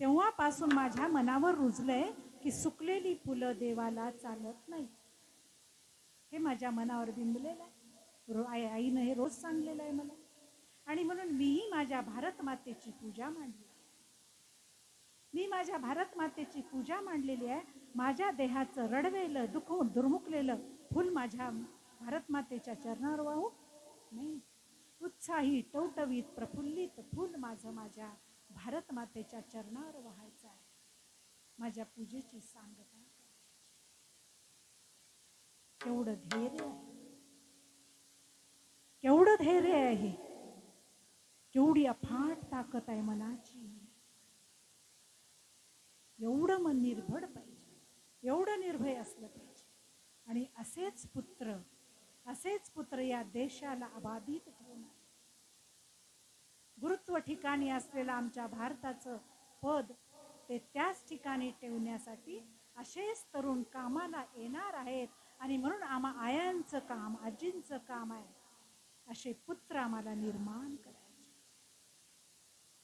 S2: तेव्हापासून माझ्या मनावर रुजलंय की सुकलेली फुलं देवाला चालत नाही. हे माझ्या मनावर बिंबलेलं आहे. आईनं हे रोज सांगलेलं आहे मला. आणि म्हणून मीही माझ्या भारत मातेची पूजा मांडली. मी माझ्या भारत मातेची पूजा मांडलेली आहे. माझ्या देहाचं रडवेलं, दुर्मुखलेलं फुल माझ्या भारत मातेच्या चरणावर वाहू नाही. उत्साही, टवटवीत, प्रफुल्लित फुल माझं माझ्या भारत मातेच्या चरणावर वाहायचं आहे. माझ्या पूजेची सांगता. केवढं धैर्य आहे, केवढं धैर्य आहे, केवढी अफाट ताकद आहे मनाची. एवढं मन निर्भड पाहिजे, एवढं निर्भय असलं पाहिजे. आणि असेच पुत्र या देशाला अबाधित ठेवणार. गुरुत्व ठिकाणी असलेलं आमच्या भारताचं पद ते त्याच ठिकाणी ठेवण्यासाठी असेच तरुण कामाला येणार आहेत. आणि म्हणून आम्हा आयांचं काम, आजींचं काम आहे, असे पुत्र आम्हाला निर्माण करायचे.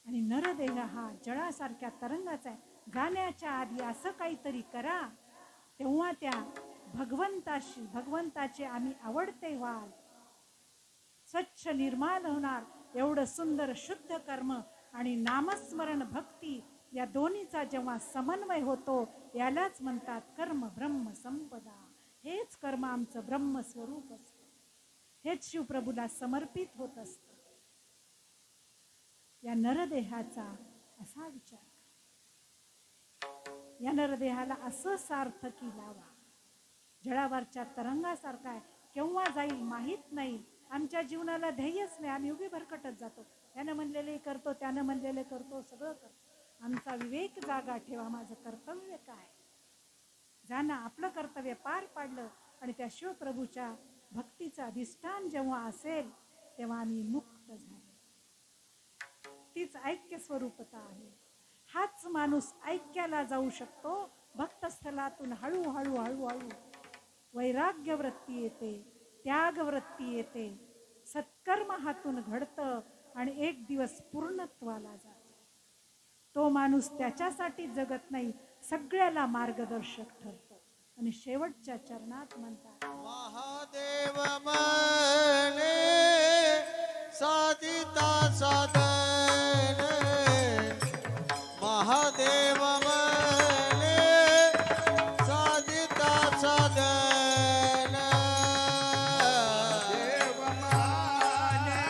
S2: आणि नरदेह हा जळासारख्या तरंगाचा आहे. जाण्याच्या आधी असं काहीतरी करा, तेव्हा त्या भगवंताचे आम्ही आवडते व्हाल. स्वच्छ निर्माण होणार. एवढं सुंदर शुद्ध कर्म आणि नामस्मरण भक्ती या दोन्हीचा जेव्हा समन्वय होतो, यालाच म्हणतात कर्म ब्रह्म संपदा. हेच कर्म आमचं ब्रह्मस्वरूप असतं. हेच शिवप्रभूला समर्पित होत असतं. या नरदेहाचा असा विचार, या नरदेहाला असं सार्थकी लावा. जळावरच्या तरंगासारखा आहे, केव्हा जाईल माहीत नाही. आमच्या जीवनाला ध्येयच नाही. आम्ही उभी भरकटत जातो. त्यानं म्हणलेले करतो, त्यानं म्हणलेले करतो, सगळं करतो. आमचा विवेक जागा ठेवा. माझं कर्तव्य काय? जाणं, आपलं कर्तव्य पार पाडलं आणि त्या शिवप्रभूच्या भक्तीचं अधिष्ठान जेव्हा असेल, तेव्हा आम्ही मुक्त झालो. तीच ऐक्य स्वरूपता आहे. हाच माणूस ऐक्याला जाऊ शकतो. भक्तस्थलातून हळूहळू हळूहळू वैराग्य वृत्ती येते, त्याग वृत्ती येते, सत्कर्म हातून घडतं आणि एक दिवस पूर्णत्वाला जातो. तो माणूस त्याच्यासाठी जगत नाही, सगळ्याला मार्गदर्शक ठरतो. आणि शेवटच्या चरणात म्हणतात,
S3: महादेव मने साधिता साधन, महादेव मने साधिता साधन,
S1: देव माने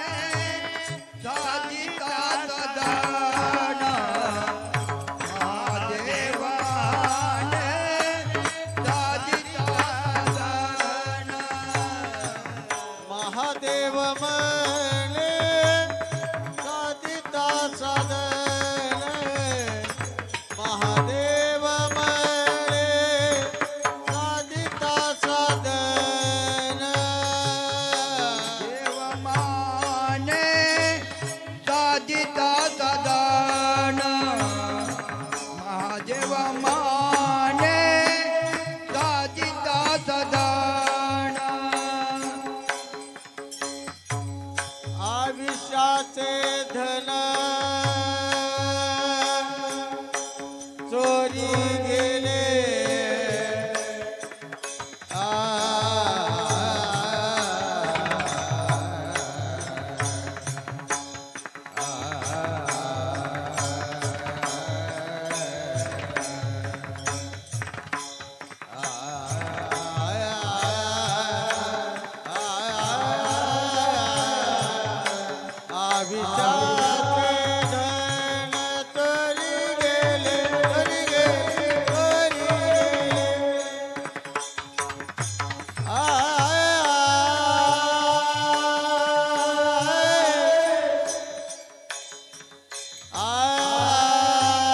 S1: साधिता सदान, महादेव माने साधिता सदान,
S3: महादेव मने साधिता साधन, महादेव मने साधिता साधन,
S1: देव माने साधिता सदान, महादेव माने साधिता सदान,
S3: आयुष्याचे धन चोरी गेले, आयुष्याचे धन चोरी गेले, चोरी गेले, चोरी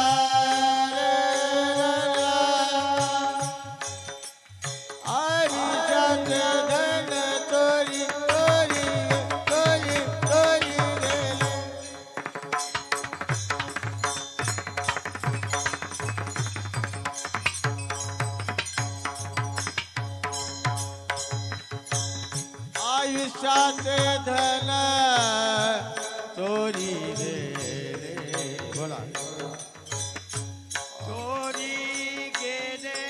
S3: आयुष्याचे धन चोरी, चोरी, चोरी, चोरी गेले. आयुष्याचे धन चोरी गेले. बोला.
S1: चोरी गेले,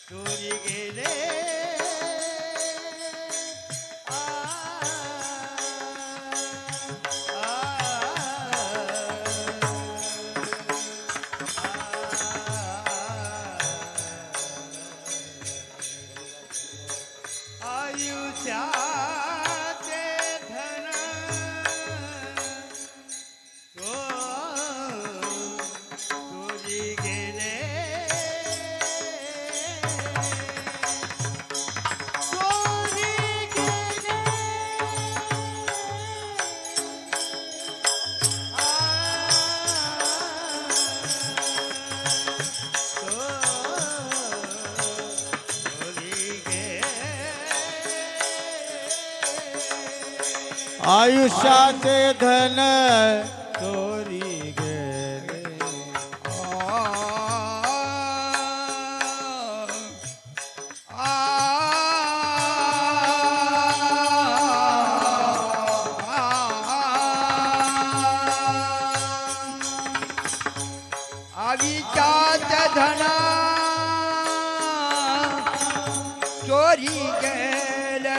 S1: चोरी गेले, आयुष्याचे धन चोरी गेले, चोरी गेले, चोरी गेले,
S3: आयुष्याचे धन चोरी गेले.
S1: आविचात धन चोरी गेले,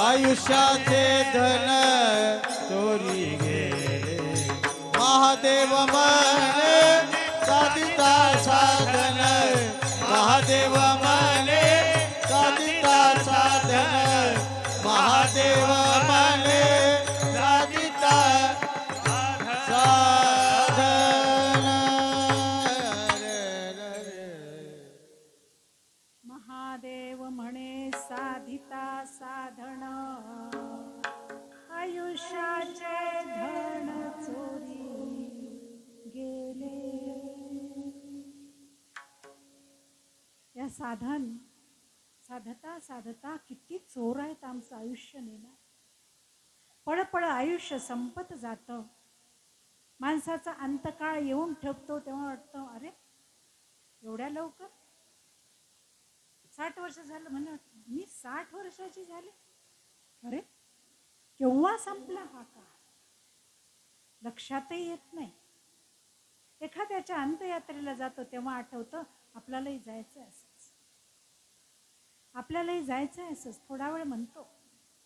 S3: आयुष्याचे धन चोरी गेले. महादेव मने साधिता साधन, महादेव मने साधिता साधन, महादेव मने साधिता साधन.
S2: साधिता साधन आयुष्याचे धन चोरी गेले. या साधता साधता किती चोर आहेत आमचं आयुष्य नेणार. पळपळ आयुष्य संपत जातं. माणसाचा अंतकाळ येऊन ठेपतो तेव्हा वाटतं अरे एवढ्या लवकर 60 वर्ष झालं. म्हणून मी 60 वर्षाची झाले. अरे केव्हा संपला हा काळ लक्षातही येत नाही. एखाद्याच्या अंत्ययात्रेला जातो तेव्हा आठवतं आपल्यालाही जायचं असंच, आपल्यालाही जायचं असंच. थोडा वेळ म्हणतो.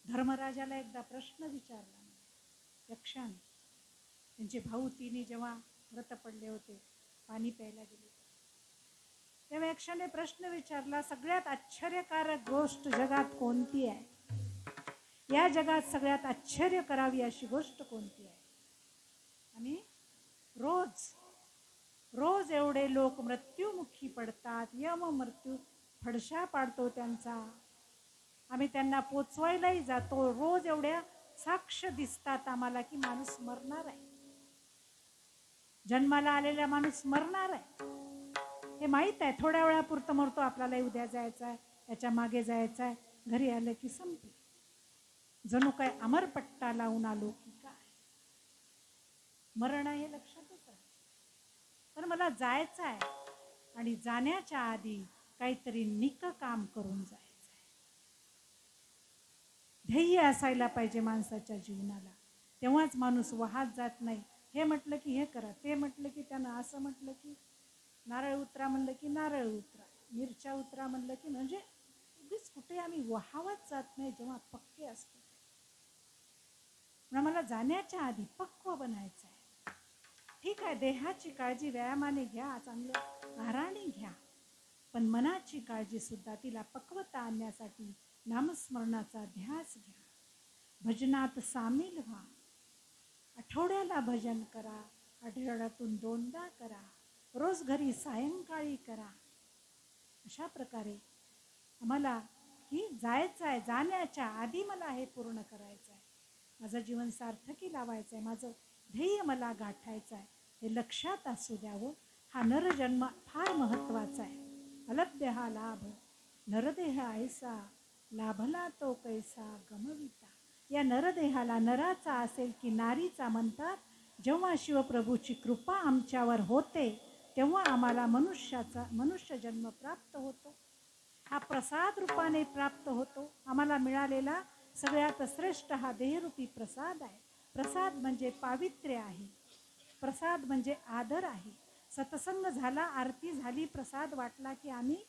S2: धर्मराजाला एकदा प्रश्न विचारला यक्षाने. त्यांचे भाऊ तिन्ही जेव्हा व्रत पडले होते पाणी प्यायला गेले तेव्हा यक्षाने प्रश्न विचारला, सगळ्यात आश्चर्यकारक गोष्ट जगात कोणती आहे? या जगात सगळ्यात आश्चर्य करावी अशी गोष्ट कोणती आहे? आणि रोज एवढे लोक मृत्युमुखी पडतात. यम मृत्यू फडशा पाडतो त्यांचा. आम्ही त्यांना पोचवायलाही जातो. रोज एवढ्या साक्ष दिसतात आम्हाला की माणूस मरणार आहे. जन्माला आलेला माणूस मरणार आहे हे माहीत आहे. थोड्या वेळापुरतं मरतो. आपल्याला उद्या जायचं आहे, याच्या मागे जायचं आहे. घरी आलं की संपलं. जणू काय अमरपट्टा लावून आलो की काय. मरण हे लक्षातच आहे. पण मला जायचं आहे आणि जाण्याच्या आधी काहीतरी निक काम करून जायचं आहे. ध्येय असायला पाहिजे माणसाच्या जीवनाला. तेव्हाच माणूस वाहत जात नाही. हे म्हटलं की हे करा, ते म्हटलं की त्यांना असं म्हटलं की नारळ उतरा म्हणलं की नारळ उतरा, मिरच्या उतरा म्हणलं की म्हणजे उगीच कुठे आम्ही वाहवत जात नाही जेव्हा पक्के असतो. मला जाण्याच्या आधी पक्व बनायचं आहे. ठीक आहे, देहाची काळजी व्यायामाने घ्या, चांगलं आहाराने घ्या, पण मनाची काळजी सुद्धा तिला पक्वता आणण्यासाठी नामस्मरणाचा ध्यास घ्या. भजनात सामील व्हा. आठवड्याला भजन करा, आठवड्यातून 2दा करा, रोज घरी सायंकाळी करा. अशा प्रकारे आम्हाला की जायचं आहे. जाण्याच्या आधी मला हे पूर्ण करायचं आहे. माझं जीवन सार्थकी लावायचं आहे. माझं ध्येय मला गाठायचं आहे हे लक्षात असू द्यावं. हा नरजन्म फार महत्त्वाचा आहे. अलभ्य हा लाभ नरदेह ऐसा, लाभला तो कैसा गमविता. या नरदेहाला नराचा असेल की नारीचा म्हणतात. जेव्हा शिवप्रभूची कृपा आमच्यावर होते तेव्हा आम्हाला मनुष्य जन्म प्राप्त होतो. हा प्रसाद रूपाने प्राप्त होतो. आम्हाला मिळालेला सगळ्यात श्रेष्ठ हा देहरूपी प्रसाद आहे. प्रसाद म्हणजे पावित्र्य आहे. प्रसाद म्हणजे आदर आहे. सत्संग झाला, आरती झाली, प्रसाद वाटला की आम्ही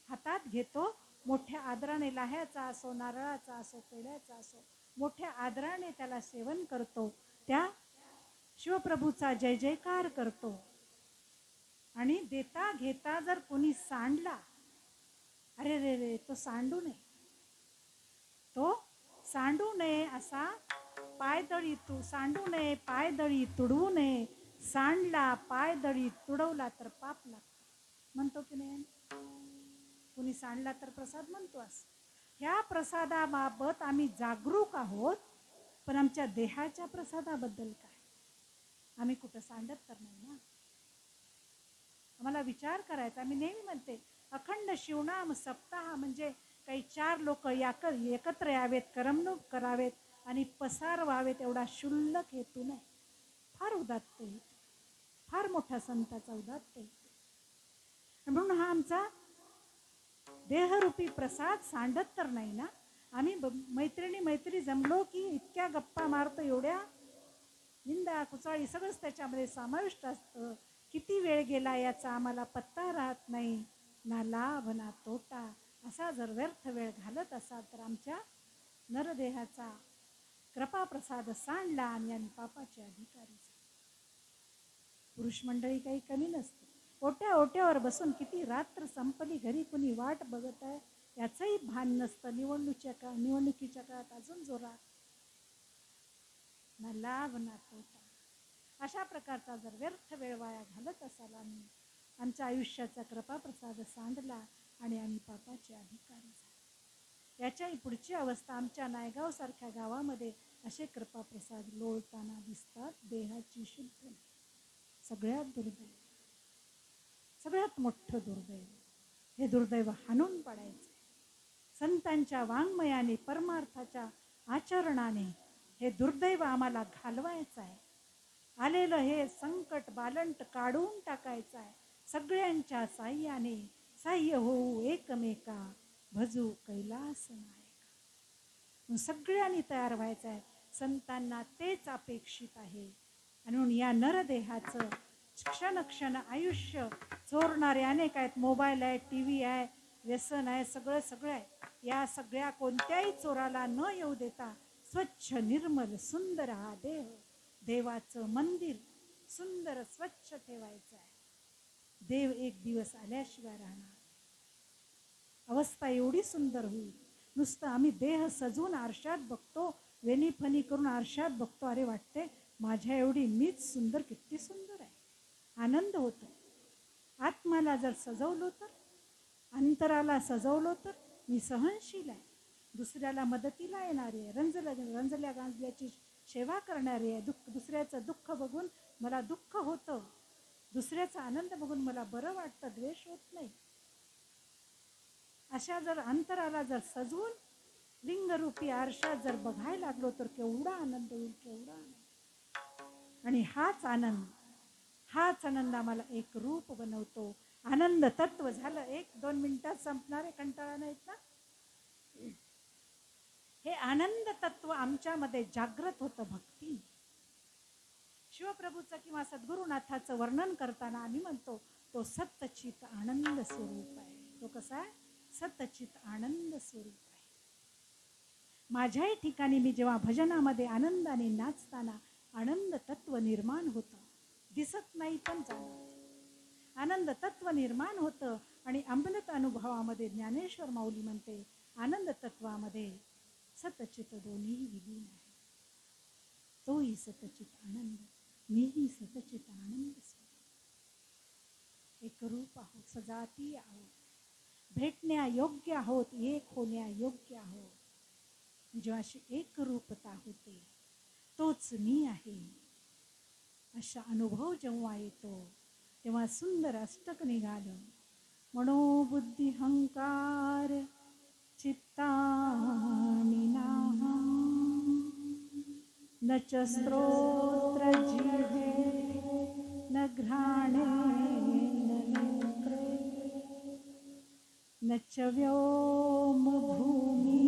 S2: हातात घेतो. मोठ्या आदराने लाह्याचा असो, नारळाचा असो, पेढ्याचा असो, मोठ्या आदराने त्याला सेवन करतो. त्या शिवप्रभूचा जय जयकार करतो. आणि देता घेता जर कोणी सांडला, अरे रे रे तो सांडू नये, तो सांडू नये असा पायदळी तू सांडू नये, पायदळी तुडवू नये. सांडला, पायदळी तुडवला तर पाप लागतो म्हणतो की नाही. कुणी सांडला तर प्रसाद म्हणतो. असं ह्या प्रसादाबाबत आम्ही जागरूक आहोत, पण आमच्या देहाच्या प्रसादाबद्दल काय? आम्ही कुठं सांडत तर नाही ना. आम्हाला विचार करायचा. मी नेहमी म्हणते अखंड शिवनाम सप्ताह म्हणजे काही 4 लोक एकत्र यावेत, करमणूक करावेत आणि पसार व्हावेत एवढा क्षुल्लक हेतू नाही. फार उदात्त हेतू, फार मोठा संताचा उदात्त हेतू. म्हणून हा आमचा देहरूपी प्रसाद सांडत तर नाही ना. आम्ही मैत्री जमलो की इतक्या गप्पा मारतो, एवढ्या निंदा कुचाळी सगळंच त्याच्यामध्ये समाविष्ट असतं. किती वेळ गेला याचा आम्हाला पत्ता राहत नाही. ना लाभ ना तोटा. असा जर व्यर्थ वेळ घालत असाल तर आमच्या नरदेहाचा कृपाप्रसाद सांडला आणि आम्ही पापाचे अधिकारी झालो. पुरुष मंडळी काही कमी नसते. ओट्यावर बसून किती रात्र संपली, घरी कुणी वाट बघत आहे याचंही भान नसतं. निवडणुकीच्या काळात अजून जोरात. ना लाभ ना तोटा. अशा प्रकारचा जर व्यर्थ वेळ वाया घालत असाल आम्ही, आमच्या आयुष्याचा कृपाप्रसाद सांडला आणि आम्ही पापाचे अधिकारी झालो. याच्याही पुढची अवस्था आमच्या नायगाव सारख्या गावामध्ये असे कृपाप्रसाद लोळताना दिसतात. देहाची शुद्ध सगळ्यात दुर्दैव, सगळ्यात मोठं दुर्दैव. हे दुर्दैव हाणून पाडायचं. संतांच्या वाङ्मयाने परमार्थाच्या आचरणाने हे दुर्दैव आम्हाला घालवायचं आहे. आलेलं हे संकट बालंट काढून टाकायचं आहे. सगळ्यांच्या साह्याने साह्य होऊ एकमेका भजू कैलास नायका. सगळ्यांनी तयार व्हायचं आहे. संतांना तेच अपेक्षित आहे. आणि म्हणून या नरदेहाचं क्षण क्षण आयुष्य चोरणारे अनेक आहेत. मोबाईल आहे, टी व्ही आहे, व्यसन आहे, सगळं सगळं आहे. या सगळ्या कोणत्याही चोराला न येऊ देता स्वच्छ निर्मल सुंदर हा देह, देवाचं मंदिर सुंदर स्वच्छ ठेवायचं आहे. देव एक दिवस आल्याशिवाय राहणार. अवस्था एवढी सुंदर होईल. नुसतं आम्ही देह सजवून आरशात बघतो, वेणीफणी करून आरशात बघतो, अरे वाटते माझ्या एवढी मीच सुंदर, किती सुंदर आहे. आनंद होतो. आत्माला जर सजवलो तर, अंतराला सजवलो तर मी सहनशील आहे, दुसऱ्याला मदतीला येणारी आहे, रंजल्या गांजल्याची सेवा करणारी आहे. दुसऱ्याचं दुःख बघून मला दुःख होतं, दुसऱ्याचा आनंद बघून मला बरं वाटतं, द्वेष होत नाही. अशा जर अंतराला जर सजवून लिंगरूपी आरशात जर बघायला लागलो तर केवढा आनंद होईल, केवढा आनंद. आणि हाच आनंद आम्हाला एक रूप बनवतो. आनंद तत्व झालं. 1-2 मिनिटात संपणारे, कंटाळा नाहीत ना. हे आनंद तत्व आमच्यामध्ये जागृत होतं भक्ती. शिवप्रभूचं किंवा सद्गुरुनाथाचं वर्णन करताना आम्ही म्हणतो तो सत्चित आनंद स्वरूप आहे. तो कसा आहे? सत्चित आनंद स्वरूप आहे. माझ्याही ठिकाणी मी जेव्हा भजनामध्ये आनंदाने नाचताना आनंद तत्व निर्माण होतं. दिसत नाही पण जाणवतं. आनंद तत्व निर्माण होतं. आणि अमृत अनुभवामध्ये ज्ञानेश्वर माऊली म्हणते आनंद तत्वामध्ये सतचित दोन्ही विलीन आहे. तोही सतचित आनंद, मीही सतचित आनंद स्वरूप. एक रूप आहोत, सजाती आहोत, भेटण्या योग्य आहोत, एक होण्या योग्य आहोत. जेव्हा अशी एक रूपता होते तोच मी आहे असा अनुभव जेव्हा येतो तेव्हा सुंदर अष्टक निघालं. मनोबुद्धी हंकार चित्तानि नाहं न च स्त्रोत्र जिह्वे न घ्राणे न नेत्रे न च व्योम भूमि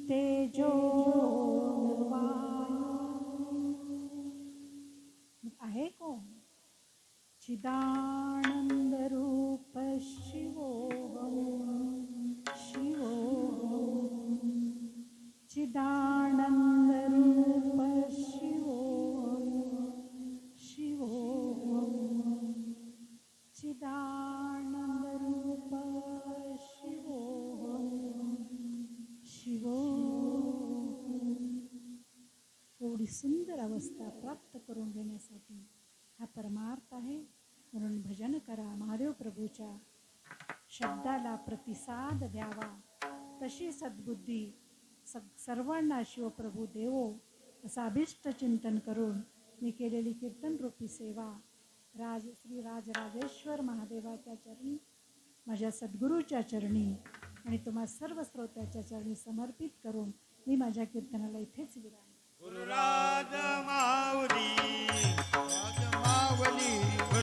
S2: तेजो न वायु. आहे कोण? चिदानंद रूप शिवोहम शिवोहम. चिदानंद रूप शिवोहम शिवोहम. चिदानंद रूप शिवोहम शिवोहम. एवढी सुंदर अवस्था प्राप्त करून घेण्यासाठी हा परमार्थ आहे. म्हणून भजन करा, महादेव प्रभूच्या शब्दाला प्रतिसाद द्यावा. तशी सद्बुद्धी सर्वांना शिवप्रभू देवो असं अभिष्ट चिंतन करून मी केलेली कीर्तनरूपी सेवा श्री राजराजेश्वर महादेवाच्या चरणी, माझ्या सद्गुरूच्या चरणी आणि तुम्हा सर्व श्रोत्याच्या चरणी समर्पित करून मी माझ्या कीर्तनाला इथेच विराम.
S1: गुरुराज माऊली